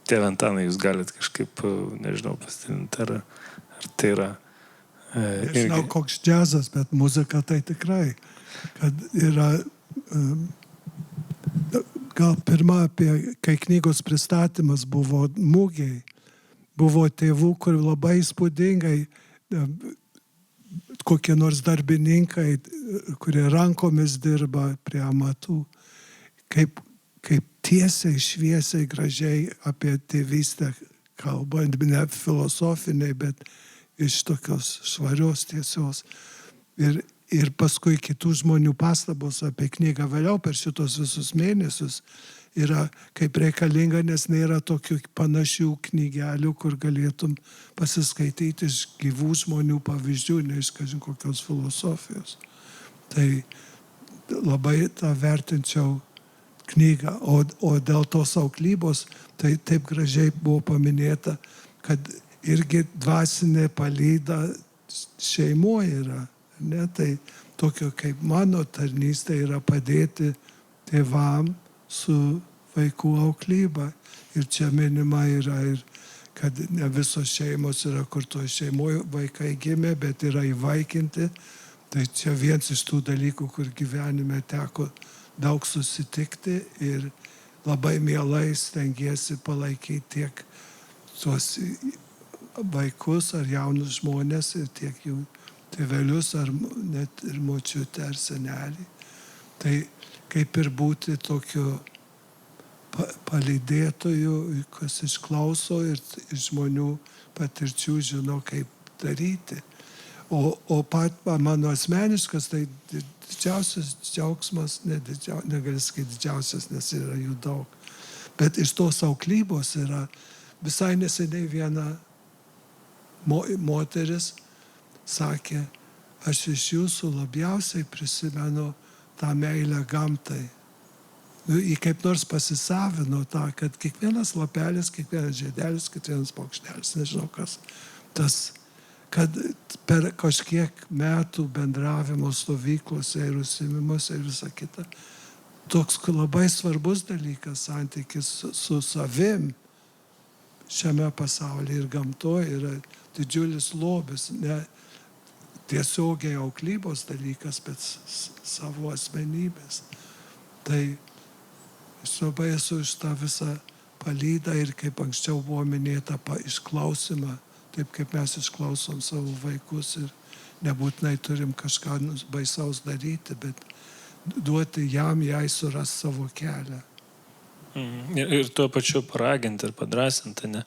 tėve Antanai, jūs galit kažkaip, nežinau, pasidalinti, ar tai yra... Nežinau, koks džiazas, bet muzika tai tikrai, kad yra... Gal pirma, kai knygos pristatymas buvo mūgiai, buvo tėvų, kur labai įspūdingai, kokie nors darbininkai, kurie rankomis dirba prie amatų, kaip tiesiai, šviesiai, gražiai apie tėvystę kalba, ne filosofiniai, bet iš tokios švarios tiesos. Ir paskui kitų žmonių pastabos apie knygą vėliau per šitos visus mėnesius yra kaip reikalinga, nes nėra tokių panašių knygelių, kur galėtum pasiskaityti iš gyvų žmonių pavyzdžių, ne iš kažin kokios filosofijos. Tai labai tą vertinčiau knygą. O dėl tos auklybos, tai taip gražiai buvo paminėta, kad irgi dvasinė palyda šeimoje yra. Ne, tai tokio kaip mano tarnystė yra padėti tėvam su vaikų auklyba. Ir čia minima yra ir, kad ne visos šeimos yra, kur to šeimoje vaikai gimė, bet yra įvaikinti. Tai čia vienas iš tų dalykų, kur gyvenime teko daug susitikti ir labai mielai stengiesi palaikyti tiek tuos vaikus ar jaunus žmonės ir tiek jų tėvelius ar net ir močiutę ar senelį. Tai kaip ir būti tokiu palydėtoju, kas išklauso ir žmonių patirčių žino, kaip daryti. O mano asmeniškas, tai didžiausias džiaugsmas, negali sakyti didžiausias, nes yra jų daug. Bet iš tos auklybos yra visai neseniai viena moteris sakė, aš iš jūsų labiausiai prisimenu tą meilę gamtai. Jį kaip nors pasisavino tą, kad kiekvienas lapelis, kiekvienas žiedelis, kiekvienas paukštelis, nežinau kas, tas kad per kažkiek metų bendravimo stovyklose ir užsiėmimuose ir visą kitą, toks labai svarbus dalykas santykis su savim šiame pasaulyje ir gamtoje yra didžiulis lobis, ne tiesiogiai auklybos dalykas, bet savo asmenybės. Tai aš labai esu iš tą visą palydą ir kaip anksčiau buvo minėta išklausimą, taip kaip mes išklausom savo vaikus ir nebūtinai turim kažką baisaus daryti, bet duoti jam, jai suras savo kelią. Ir tuo pačiu paraginti ir padrasinti, ne?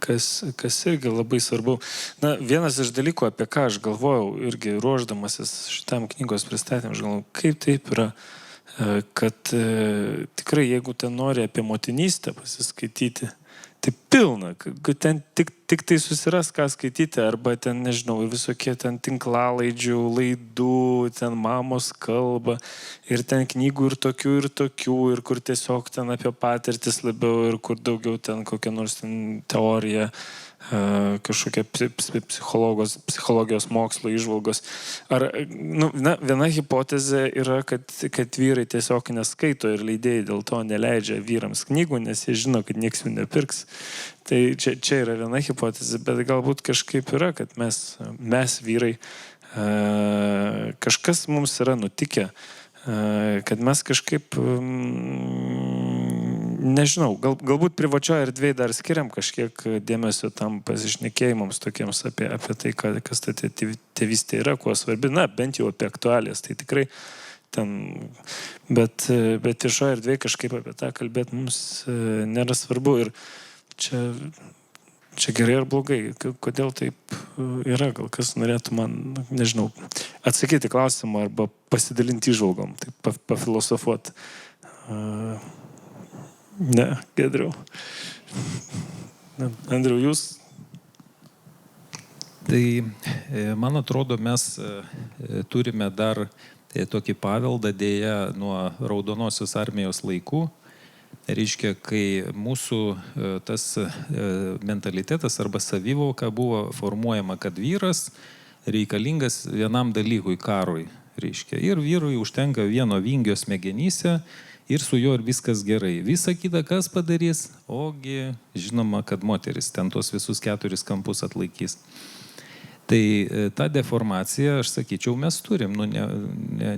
Kas irgi labai svarbu. Na, vienas iš dalykų, apie ką aš galvojau, irgi ruošdamasis šitam knygos pristatymui, aš galvojau, kaip taip yra, kad tikrai, jeigu ten nori apie motinystę pasiskaityti, tai pilna, kad ten tik tai susiras, ką skaityti, arba ten, nežinau, visokie ten tinklalaidžių, laidų, ten mamos kalba, ir ten knygų ir tokių, ir kur tiesiog ten apie patirtis labiau, ir kur daugiau ten kokia nors ten teorija, kažkokia psichologijos mokslo įžvalgos. Ar, viena hipotezė yra, kad vyrai tiesiog neskaito ir leidėjai dėl to neleidžia vyrams knygų, nes jie žino, kad nieks jų nepirks. Tai čia yra viena hipotezė, bet galbūt kažkaip yra, kad mes vyrai, kažkas mums yra nutikę, kad mes kažkaip, nežinau, galbūt privačioje erdvėje dar skiriam kažkiek dėmesio tam pasišnekėjimams tokiems apie tai, kas ta tėvystė yra, kuo svarbi, bent jau apie aktualijas, tai tikrai ten, bet viešoje erdvėje kažkaip apie tą kalbėti mums nėra svarbu ir čia gerai ar blogai, kodėl taip yra, gal kas norėtų man, nežinau, atsakyti klausimą arba pasidalinti įžvalgom, taip pafilosofuoti. Ne, Giedriau. Andriau, jūs? Tai, man atrodo, mes turime dar tokį paveldą dėja nuo Raudonosios armijos laikų. Reiškia, kai mūsų tas mentalitetas arba savivoka buvo formuojama, kad vyras reikalingas vienam dalykui, karui. Reiškia, ir vyrui užtenka vieno vingio smegenyse, ir su juo ir viskas gerai. Visa kita kas padarys, ogi žinoma, kad moteris ten tos visus 4 kampus atlaikys. Tai tą deformaciją, aš sakyčiau, mes turim,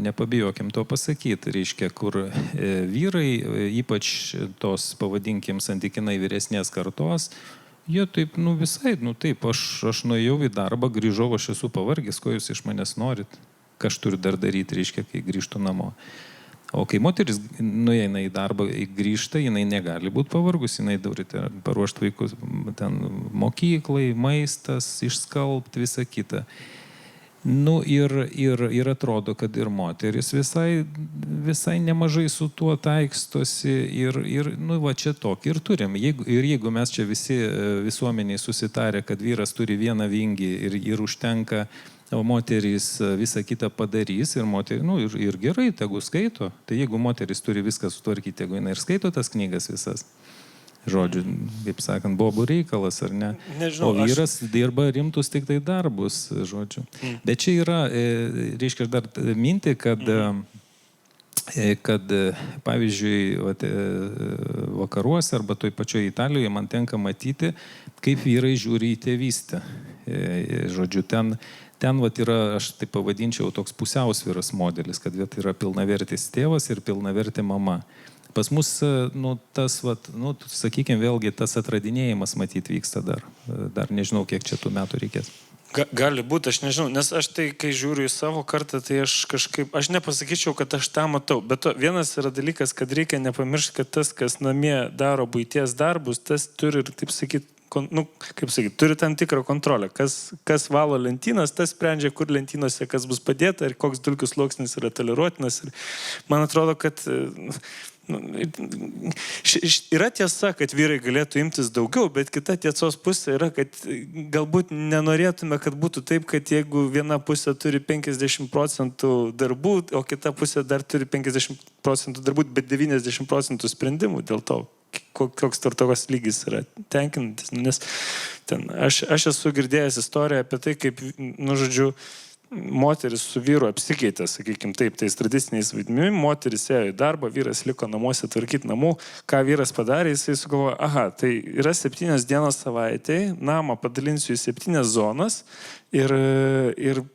nepabijokim to pasakyti. Reiškia, kur vyrai, ypač tos, pavadinkim, santykinai vyresnės kartos, jie taip, visai, taip, aš nuėjau į darbą, grįžau, aš esu pavargęs, ko jūs iš manęs norit, ką aš turiu dar daryti, reiškia, kai grįžtu namo. O kai moteris nueina į darbą, grįžta, jinai negali būti pavargus, jinai turi paruošti vaikus ten mokyklai, maistas, išskalbti, visą kitą. Ir atrodo, kad ir moteris visai nemažai su tuo taikstosi ir va čia tokį ir turim. Jeigu mes čia visi visuomeniai susitarę, kad vyras turi vieną vingį ir užtenka, o moteris visą kitą padarys ir gerai, tegu skaito. Tai jeigu moteris turi viską sutvarkyti, tegu jinai ir skaito tas knygas visas. Žodžiu, kaip sakant, bobų reikalas, ar ne? Nežinau, o vyras dirba rimtus tik tai darbus, žodžiu. Bet čia yra, reiškia, aš dar mintį, kad pavyzdžiui, vakaruose arba toj pačioje Italijoje man tenka matyti, kaip vyrai žiūri į tėvystę. Žodžiu, ten yra, aš taip pavadinčiau, toks pusiausvyros modelis, kad yra pilnavertis tėvas ir pilnavertė mama. Pas mus, sakykime, vėlgi tas atradinėjimas matyti vyksta dar. Dar nežinau, kiek čia tų metų reikės. Gali būti, aš nežinau, nes aš tai, kai žiūriu į savo kartą, tai aš nepasakyčiau, kad aš tą matau. Bet vienas yra dalykas, kad reikia nepamiršti, kad tas, kas namie daro buities darbus, tas turi, taip sakyti, turi tam tikrą kontrolę. Kas valo lentynas, tas sprendžia, kur lentynose kas bus padėta ir koks dulkių sluoksnis yra toleruotinas. Ir man atrodo, kad yra tiesa, kad vyrai galėtų imtis daugiau, bet kita tiesos pusė yra, kad galbūt nenorėtume, kad būtų taip, kad jeigu viena pusė turi 50% darbų, o kita pusė dar turi 50% darbų, bet 90% sprendimų dėl to. koks turtovos lygis yra tenkinantis. Nes ten, aš esu girdėjęs istoriją apie tai, kaip, žodžiu, moteris su vyru apsikeitė, sakykime taip, tais tradiciniais vaidmenimis, moteris ėjo į darbą, vyras liko namuose tvarkyti namų, ką vyras padarė, jisai sugalvojo, tai yra 7 dienos savaitėje, namą padalinsiu į 7 zonas ir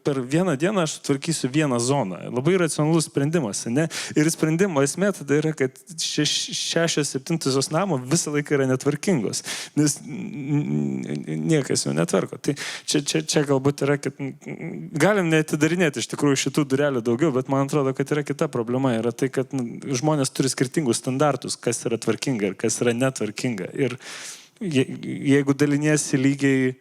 per vieną dieną aš sutvarkysiu vieną zoną. Labai racionalus sprendimas, ne? Ir sprendimo esmė tada yra, kad 6-7 namo visą laiką yra netvarkingos, nes niekas jų netvarko. Tai čia galbūt yra, kad galim neatidarinėti iš tikrųjų šitų durelių daugiau, bet man atrodo, kad yra kita problema. Yra tai, kad žmonės turi skirtingus standartus, kas yra tvarkinga ir kas yra netvarkinga. Ir jeigu daliniesi lygiai,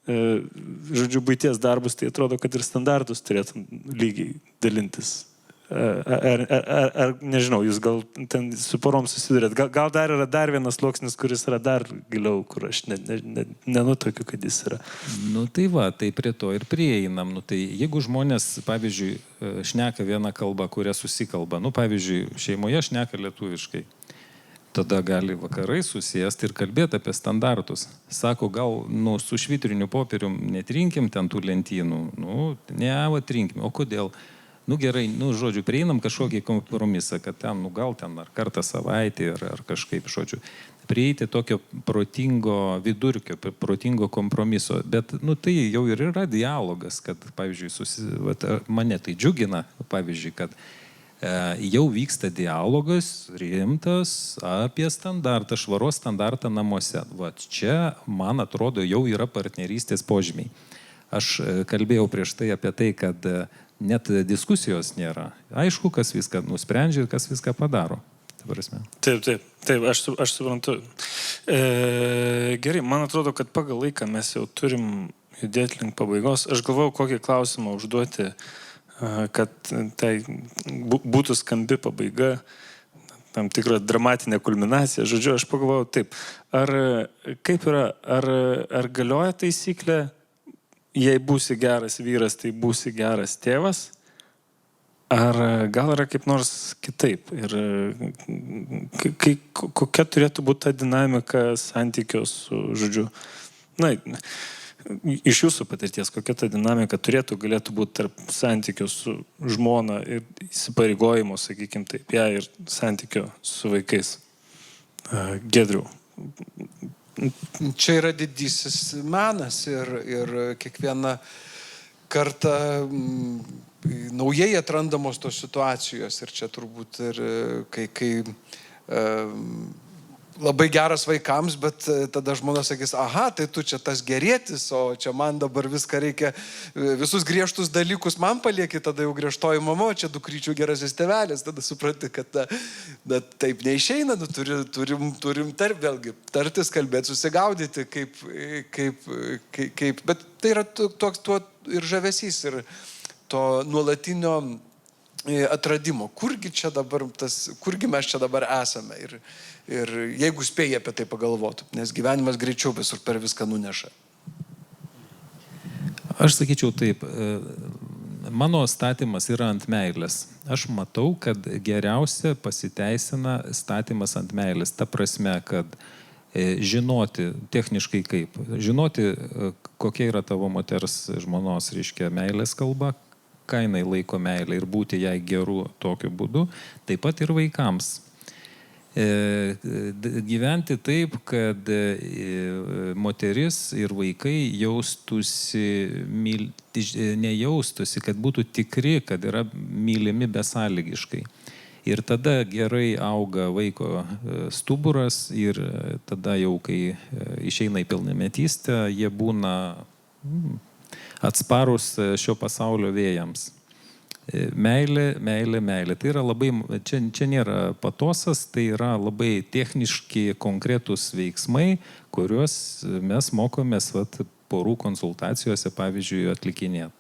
žodžiu, buities darbus, tai atrodo, kad ir standartus turėtum lygiai dalintis. Ar nežinau, jūs gal ten su porom susidurėt. Gal dar yra dar vienas sluoksnis, kuris yra dar giliau, kur aš nenutokiu, kad jis yra. Tai va, tai prie to ir prieinam. Tai jeigu žmonės, pavyzdžiui, šneka vieną kalbą, kurią susikalba, pavyzdžiui, šeimoje šneka lietuviškai, tada gali vakarai susėsti ir kalbėti apie standartus. Sako, gal su švitriniu popierium netrinkim ten tų lentynų. Trinkim. O kodėl? Gerai, žodžiu, prieinam kažkokį kompromisą, kad ten, gal ten ar kartą savaitį, ar kažkaip, žodžiu, prieiti tokio protingo vidurkio, protingo kompromiso. Bet, tai jau ir yra dialogas, kad, pavyzdžiui, mane tai džiugina, pavyzdžiui, kad jau vyksta dialogas rimtas apie standartą, švaros standartą namuose. Čia, man atrodo, jau yra partnerystės požymiai. Aš kalbėjau prieš tai apie tai, kad net diskusijos nėra. Aišku, kas viską nusprendžia ir kas viską padaro. Taip, aš suprantu. Gerai, man atrodo, kad pagal laiką mes jau turim judėti link pabaigos. Aš galvojau, kokį klausimą užduoti, kad tai būtų skambi pabaiga, tam tikra dramatinė kulminacija. Žodžiu, aš pagalvojau taip, kaip yra, ar galioja taisyklė, jei būsi geras vyras, tai būsi geras tėvas, ar gal yra kaip nors kitaip? Ir kokia turėtų būti ta dinamika santykios su, žodžiu, iš jūsų patirties, kokia ta dinamika galėtų būti tarp santykių su žmona ir įsipareigojimo, sakykime taip, ir santykių su vaikais? Giedriau. Čia yra didysis menas ir kiekvieną kartą naujai atrandamos tos situacijos ir čia turbūt ir kai labai geras vaikams, bet tada žmona sakys, tai tu čia tas gerėtis, o čia man dabar viską reikia, visus griežtus dalykus man palieki, tada jau griežtoji mama, čia dukryčių gerasis tėvelis, tada supranti, kad taip neišeina, turim vėlgi tartis, kalbėti, susigaudyti, kaip, bet tai yra toks tuo ir žavesys, ir to nuolatinio atradimo, kurgi mes čia dabar esame ir jeigu spėjai apie tai pagalvotų, nes gyvenimas greičiau visur per viską nuneša. Aš sakyčiau taip, mano statymas yra ant meilės. Aš matau, kad geriausia pasiteisina statymas ant meilės. Ta prasme, kad žinoti techniškai kaip, žinoti, kokia yra tavo moters žmonos, reiškia, meilės kalba, ką jinai laiko meilę ir būti jai geru tokiu būdu, taip pat ir vaikams. Gyventi taip, kad moteris ir vaikai nejaustųsi, kad būtų tikri, kad yra mylimi besąlygiškai. Ir tada gerai auga vaiko stuburas ir tada jau, kai išeina į pilnametystę, jie būna atsparus šio pasaulio vėjams. Meilė. Tai yra labai, čia nėra patosas, tai yra labai techniški, konkretūs veiksmai, kuriuos mes mokomės porų konsultacijose, pavyzdžiui, atlikinėti.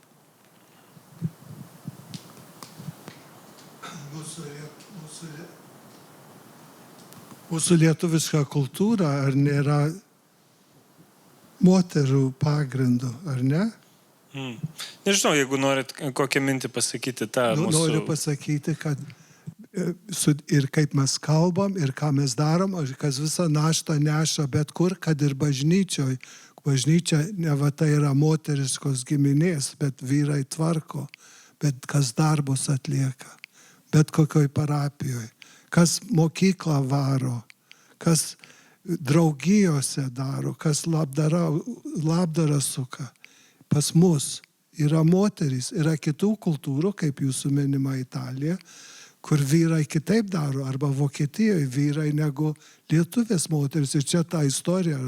Mūsų lietuviška kultūra, ar nėra moterų pagrindų, ar ne? Nežinau, jeigu norit kokią mintį pasakyti tą mūsų... Noriu pasakyti, kad ir kaip mes kalbam, ir ką mes darom, kas visą naštą neša bet kur, kad ir bažnyčioj. Bažnyčia ne va tai yra moteriškos giminės, bet vyrai tvarko, bet kas darbus atlieka, bet kokioj parapijoje, kas mokyklą varo, kas draugijose daro, kas labdarą suka. Pas mus yra moterys, yra kitų kultūrų, kaip jūsų minima Italija, kur vyrai kitaip daro, arba Vokietijoje vyrai negu lietuvės moteris. Ir čia ta istorija,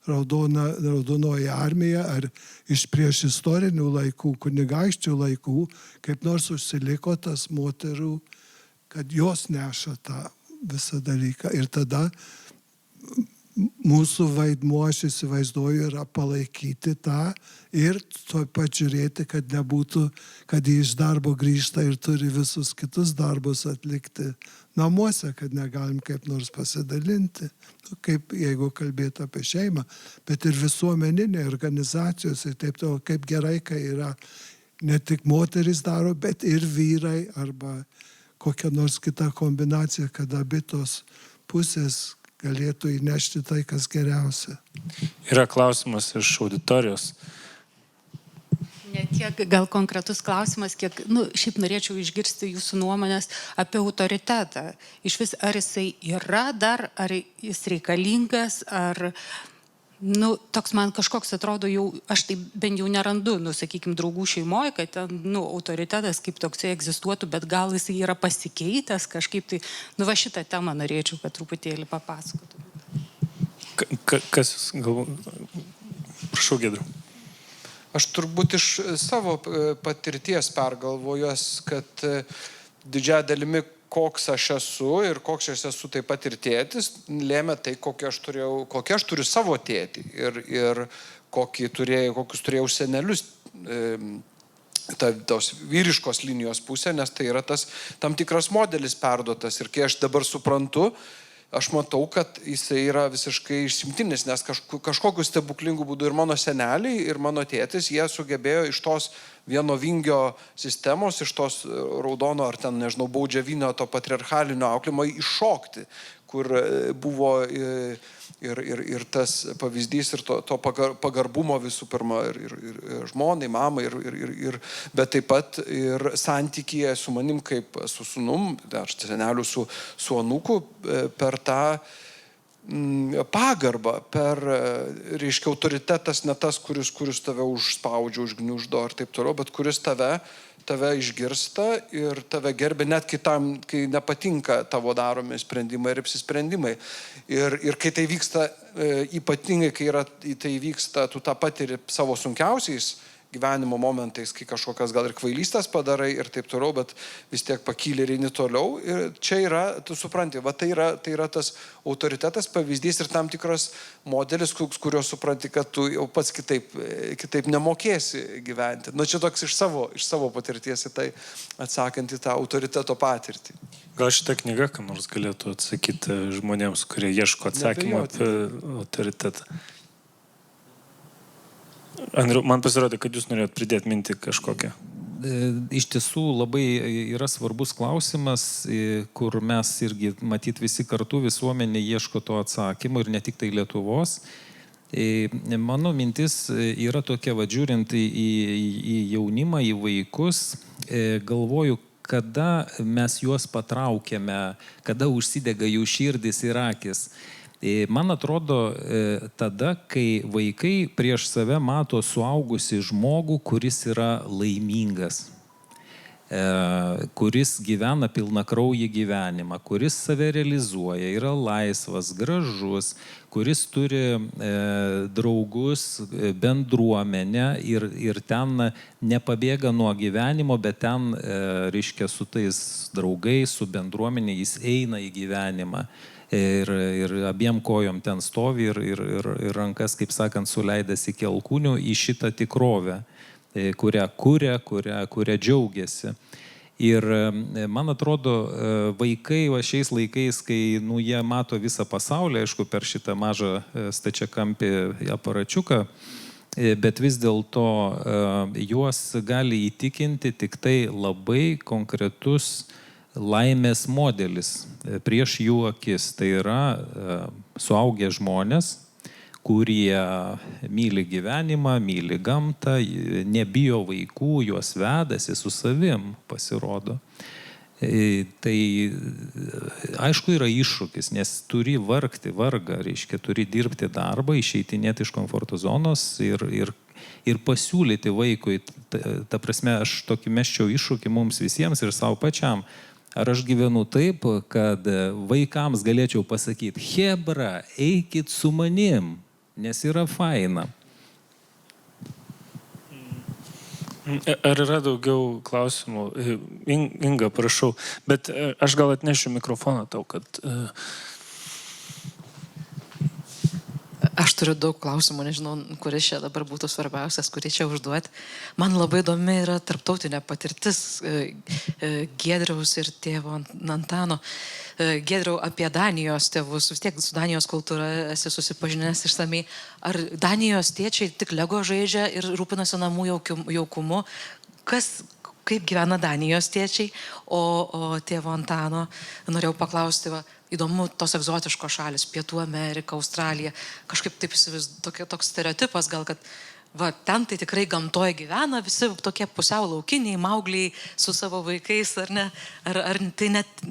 raudonoji armija, ar iš prieš istorinių laikų, kunigaikščių laikų, kaip nors užsiliko tas moterų, kad jos neša tą visą dalyką. Ir tada mūsų vaidmuo, aš įsivaizduoju, yra palaikyti tą ir tuo pat žiūrėti, kad nebūtų, kad jie iš darbo grįžta ir turi visus kitus darbus atlikti namuose, kad negalim kaip nors pasidalinti, kaip jeigu kalbėtų apie šeimą, bet ir visuomeninė organizacijos ir taip toliau, kaip gerai, kai yra ne tik moteris daro, bet ir vyrai arba kokia nors kita kombinacija, kad abi tos pusės galėtų įnešti tai, kas geriausia. Yra klausimas iš auditorijos. Ne tiek gal konkretus klausimas, kiek, šiaip norėčiau išgirsti jūsų nuomonės apie autoritetą. Iš vis, ar jisai yra dar, ar jis reikalingas, ar, toks man kažkoks atrodo jau, aš tai bent jau nerandu, sakykime, draugų šeimoje, kad ten, autoritetas kaip toksai egzistuotų, bet gal jisai yra pasikeitęs kažkaip tai, va šitą temą norėčiau, kad truputėlį papasakotų. Kas jūs galvoja? Prašau, Giedriau. Aš turbūt iš savo patirties pergalvojęs, kad didžiąją dalimi koks aš esu ir koks aš esu taip pat ir tėtis, lėmė tai, kokią aš turiu savo tėtį ir kokius turėjau senelius tos vyriškos linijos pusė, nes tai yra tas tam tikras modelis perduotas. Ir kai aš dabar suprantu, aš matau, kad jisai yra visiškai išsimtinis, nes kažkokiu stebuklingu būdu ir mano seneliai, ir mano tėtis, jie sugebėjo iš tos vieno vingio sistemos, iš tos raudono ar ten, nežinau, baudžiavinio to patriarchalinio auklimo iššokti, kur buvo ir tas pavyzdys ir to pagarbumo visų pirma ir žmonai, mamai, bet taip pat ir santykyje su manim kaip su sūnum, aš seneliu su anūku, per tą pagarbą, per, reiškia, autoritetas ne tas, kuris tave užspaudžia, užgniuždo ir taip toliau, bet kuris tave išgirsta ir tave gerbia net kitam, kai nepatinka tavo daromi sprendimai ir apsisprendimai. Ir kai tai vyksta, ypatingai, kai tai vyksta, tu tą patiri savo sunkiausiais gyvenimo momentais, kai kažkokias gal ir kvailystės padarai ir taip toliau, bet vis tiek pakyli ir eini toliau. Ir čia yra, tu supranti, va tai yra tas autoritetas, pavyzdys ir tam tikras modelis, kurio supranti, kad tu jau pats kitaip nemokėsi gyventi. Čia toks iš savo patirties į tai atsakant į tą autoriteto patirtį. Gal šitą knygą, kam nors galėtų atsakyti žmonėms, kurie ieško atsakymą apie autoritetą? Andriu, man pasirodė, kad jūs norėjot pridėti mintį kažkokią. Iš tiesų labai yra svarbus klausimas, kur mes irgi matyt visi kartu visuomenė ieško to atsakymo ir ne tik tai Lietuvos. Mano mintis yra tokia, žiūrint į jaunimą, į vaikus, galvoju, kada mes juos patraukiame, kada užsidega jų širdis ir akis. Man atrodo tada, kai vaikai prieš save mato suaugusi žmogų, kuris yra laimingas, kuris gyvena pilnakraujį gyvenimą, kuris save realizuoja, yra laisvas, gražus, kuris turi draugus, bendruomenę ir ten nepabėga nuo gyvenimo, bet ten, reiškia, su tais draugais, su bendruomenė jis eina į gyvenimą. Ir abiem kojom ten stovi ir rankas, kaip sakant, suleidęs iki alkūnių į šitą tikrovę, kurią džiaugiasi. Ir man atrodo, vaikai šiais laikais, kai jie mato visą pasaulį, aišku, per šitą mažą stačiakampį aparačiuką, bet vis dėlto juos gali įtikinti tik tai labai konkretus laimės modelis prieš jų akis. Tai yra suaugę žmonės, kurie myli gyvenimą, myli gamtą, nebijo vaikų, juos vedasi su savim, pasirodo. Tai aišku yra iššūkis, nes turi vargti vargą, reiškia, turi dirbti darbą, išeitinėti iš komforto zonos ir pasiūlyti vaikui. Ta prasme, aš tokį mesčiau iššūkį mums visiems ir savo pačiam. Ar aš gyvenu taip, kad vaikams galėčiau pasakyti, chebra, eikit su manim, nes yra faina. Ar yra daugiau klausimų? Inga, prašau, bet aš gal atnešiu mikrofoną tau, kad... Aš turiu daug klausimų, nežinau, kuris čia dabar būtų svarbiausias, kurį čia užduoti. Man labai įdomi yra tarptautinė patirtis Giedriaus ir tėvo Antano. Giedriau, apie Danijos tėvus, vis tiek su Danijos kultūra esi susipažinęs išsamei. Ar Danijos tėčiai tik Lego žaidžia ir rūpinasi namų jaukumu? Kaip gyvena Danijos tėčiai? O tėvo Antano norėjau paklausti, įdomu, tos egzotiškos šalis, Pietų Amerika, Australija, kažkaip taip toks stereotipas gal, kad ten tai tikrai gamtoje gyvena, visi tokie pusiau laukiniai, maugliai su savo vaikais, ar ne? Ar tai net,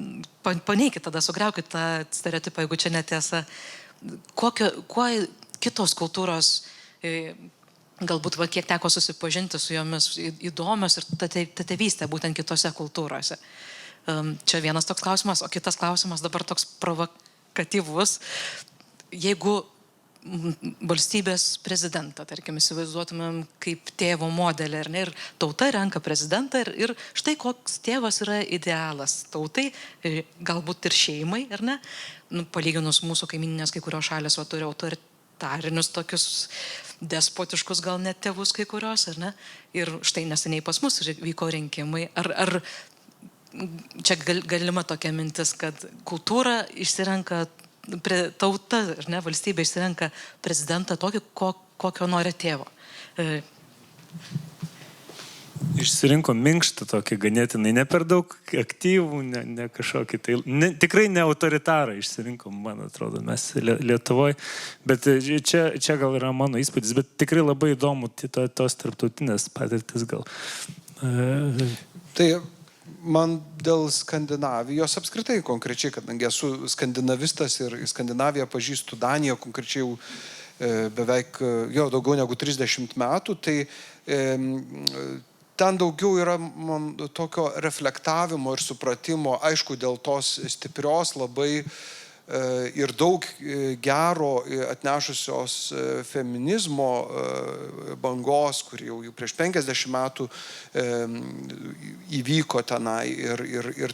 paneikit tada, sugriaukit tą stereotipą, jeigu čia netiesa. Kuo kitos kultūros, galbūt kiek teko susipažinti su jomis, įdomios ir ta tėvystė būtent kitose kultūrose. Čia vienas toks klausimas, o kitas klausimas dabar toks provokatyvus. Jeigu valstybės prezidentą, tarkim, įsivaizduotumėm kaip tėvo modelį, ar ne, ir tauta renka prezidentą ir štai koks tėvas yra idealas tautai, galbūt ir šeimai, ar ne, palyginus mūsų kaimininės kai kurios šalės turi autoritarinius tokius despotiškus gal net tėvus kai kurios, ar ne, ir štai neseniai pas mus vyko rinkimai, ar čia galima tokia mintis, kad kultūra išsirenka tauta, ar ne, valstybė išsirenka prezidentą tokį, kokio nori tėvo. Išsirinko minkštą tokį ganėtinai, ne per daug aktyvų, ne kažkokį, tai tikrai ne autoritarą išsirinko, man atrodo, mes Lietuvoje, bet čia gal yra mano įspūdis, bet tikrai labai įdomu tos tarptautinės patirtis gal. Tai man dėl Skandinavijos apskritai konkrečiai, kadangi esu skandinavistas ir Skandinaviją pažįstu, Daniją konkrečiai jau beveik daugiau negu 30 metų, tai ten daugiau yra man tokio reflektavimo ir supratimo, aišku, dėl tos stiprios labai ir daug gero atnešusios feminizmo bangos, kuri jau prieš 50 metų įvyko tenai ir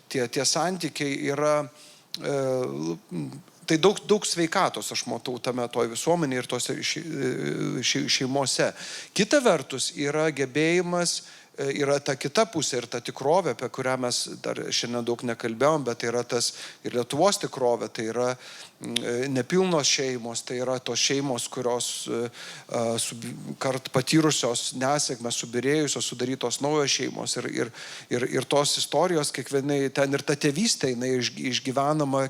tie santykiai yra, tai daug sveikatos aš matau tame toj visuomenėje ir tose šeimose. Kita vertus yra gebėjimas, yra ta kita pusė ir ta tikrovė, apie kurią mes dar šiandien daug nekalbėjom, bet tai yra tas ir Lietuvos tikrovė, tai yra nepilnos šeimos, tai yra tos šeimos, kurios kart patyrusios nesėkmės, subirėjusios, sudarytos naujos šeimos ir tos istorijos, kiekvienai, ten ir ta tėvystė, jinai išgyvenama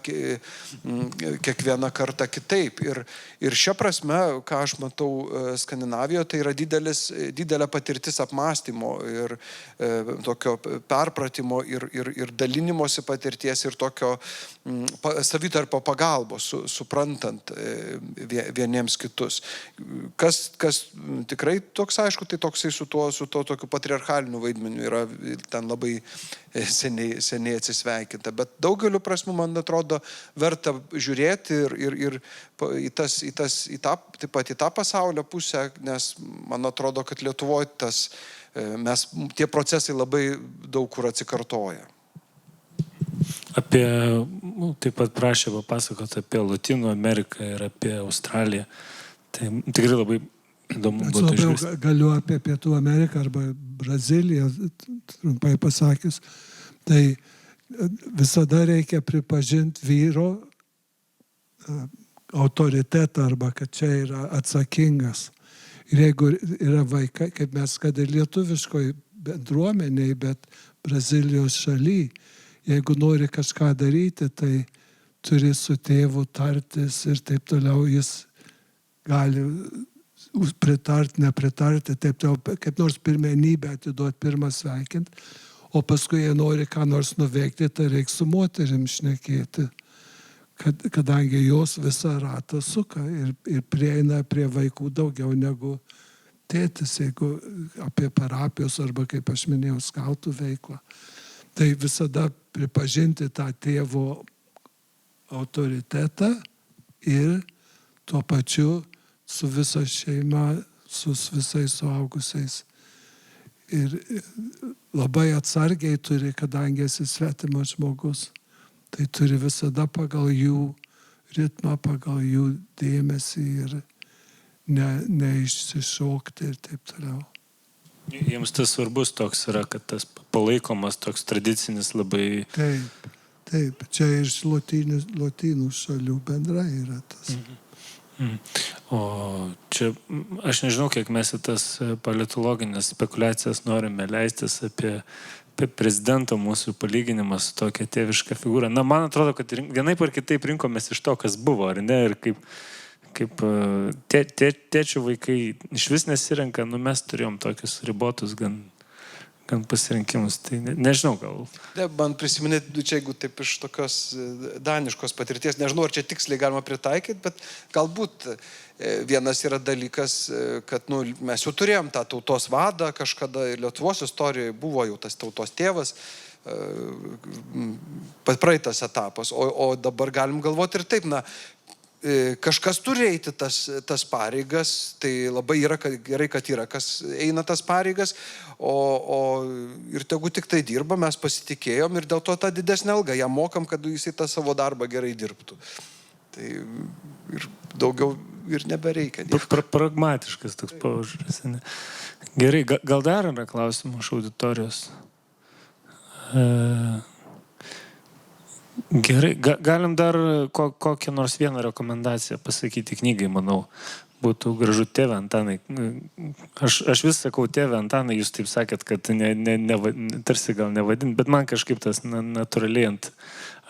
kiekvieną kartą kitaip. Ir šia prasme, ką aš matau Skandinavijoje, tai yra didelė patirtis apmąstymo ir tokio perpratimo ir dalinimosi patirties ir tokio savitarpio pagalbos, suprantant vieniems kitus. Kas tikrai toks, aišku, tai toksai su tuo tokiu patriarchaliniu vaidmeniu yra ten labai seniai atsisveikinta. Bet daugeliu prasmų, man atrodo, verta žiūrėti ir taip pat į tą pasaulio pusę, nes man atrodo, kad Lietuvoje tie procesai labai daug kur atsikartoja. Taip pat prašė papasakoti apie Lotynų Ameriką ir apie Australiją. Tai tikrai labai įdomu būtų išgirsti. Galiu apie Pietų Ameriką arba Braziliją, trumpai pasakius. Tai visada reikia pripažinti vyro autoritetą arba kad čia yra atsakingas. Ir jeigu yra vaikai, kaip mes, kad ir lietuviškoj bendruomeniai, bet Brazilijos šaly, jeigu nori kažką daryti, tai turi su tėvu tartis ir taip toliau, jis gali pritarti, nepritarti, taip toliau, kaip nors pirmenybę atiduoti, pirmą sveikinti, o paskui jie nori ką nors nuveikti, tai reikia su moterim šnekėti, kadangi jos visą ratą suka ir prieina prie vaikų daugiau negu tėtis, jeigu apie parapijos arba, kaip aš minėjau, skautų veiklą. Tai visada pripažinti tą tėvo autoritetą ir tuo pačiu su visa šeima, su visais suaugusiais. Ir labai atsargiai turi, kadangi esi svetimas žmogus, tai turi visada pagal jų ritmą, pagal jų dėmesį ir neišsišokti ir taip toliau. Jiems tas svarbus toks yra, kad tas palaikomas toks tradicinis labai... Taip, čia iš lotynų šalių bendrai yra tas. O čia, aš nežinau, kiek mes į tas politologinės spekulacijas norime leistis apie prezidento mūsų palyginimą su tokia tėviška figūra. Na, man atrodo, kad vienaip ar kitaip rinkomės iš to, kas buvo, ar ne? Ir kaip tėčių vaikai iš vis nesirenka, nu mes turėjom tokius ribotus gan pasirinkimus, tai nežinau gal. Man prisiminė, čia jeigu taip iš tokios daniškos patirties, nežinau, ar čia tiksliai galima pritaikyti, bet galbūt vienas yra dalykas, kad mes jau turėjom tą tautos vadą kažkada ir Lietuvos istorijoje buvo jau tas tautos tėvas, praeitas etapas, o dabar galim galvoti ir taip, kažkas turi eiti tas pareigas, tai labai yra gerai, kad yra kas eina tas pareigas, ir tegu tik tai dirba, mes pasitikėjom ir dėl to tą didesnę algą jam mokam, kad jisai tą savo darbą gerai dirbtų. Tai ir daugiau ir nebereikia. Pragmatiškas toks požiūris. Gerai, gal dar yra klausimų iš auditorijos? Gerai, galim dar kokią nors vieną rekomendaciją pasakyti knygai, manau, būtų gražu. Tėve Antanai, aš vis sakau Tėve Antanai, jūs taip sakėt, kad tarsi gal nevadint, bet man kažkaip tas natūraliai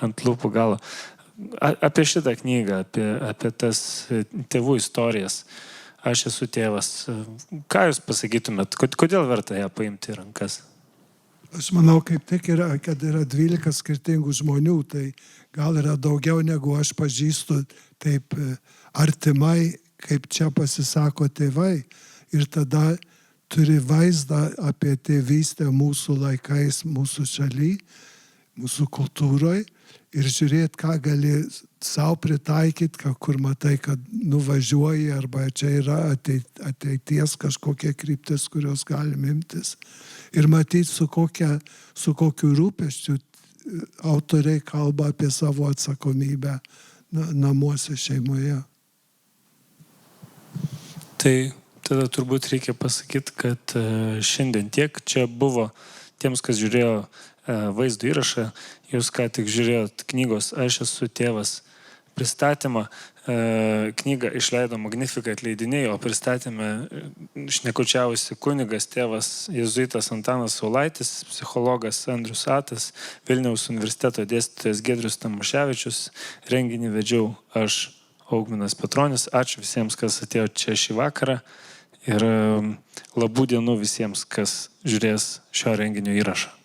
ant lūpų galo. Apie šitą knygą, apie tas tėvų istorijas, aš esu tėvas, ką jūs pasakytumėt, kodėl verta ją paimti į rankas? Aš manau, kaip tik yra, kad yra 12 skirtingų žmonių, tai gal yra daugiau negu aš pažįstu taip artimai, kaip čia pasisako tėvai. Ir tada turi vaizdą apie tėvystę mūsų laikais, mūsų šaly, mūsų kultūroje ir žiūrėti, ką gali savo pritaikyti, kur matai, kad nuvažiuoji arba čia yra ateities kažkokie kryptis, kurios galim imtis. Ir matyti, su kokiu rūpesčiu autoriai kalba apie savo atsakomybę namuose, šeimoje. Tai tada turbūt reikia pasakyti, kad šiandien tiek čia buvo tiems, kas žiūrėjo vaizdo įrašą, jūs ką tik žiūrėjot knygos Aš esu tėvas pristatymą. Knygą išleido Magnificat leidiniai, o pristatėme šnekučiavusi kunigas tėvas jėzuitas Antanas Saulaitis, psichologas Andrius Atas, Vilniaus universiteto dėstytojas Giedrius Tamoševičius. Renginį vedžiau aš, Augminas Petronis. Ačiū visiems, kas atėjo čia šį vakarą ir labų dienų visiems, kas žiūrės šio renginio įrašą.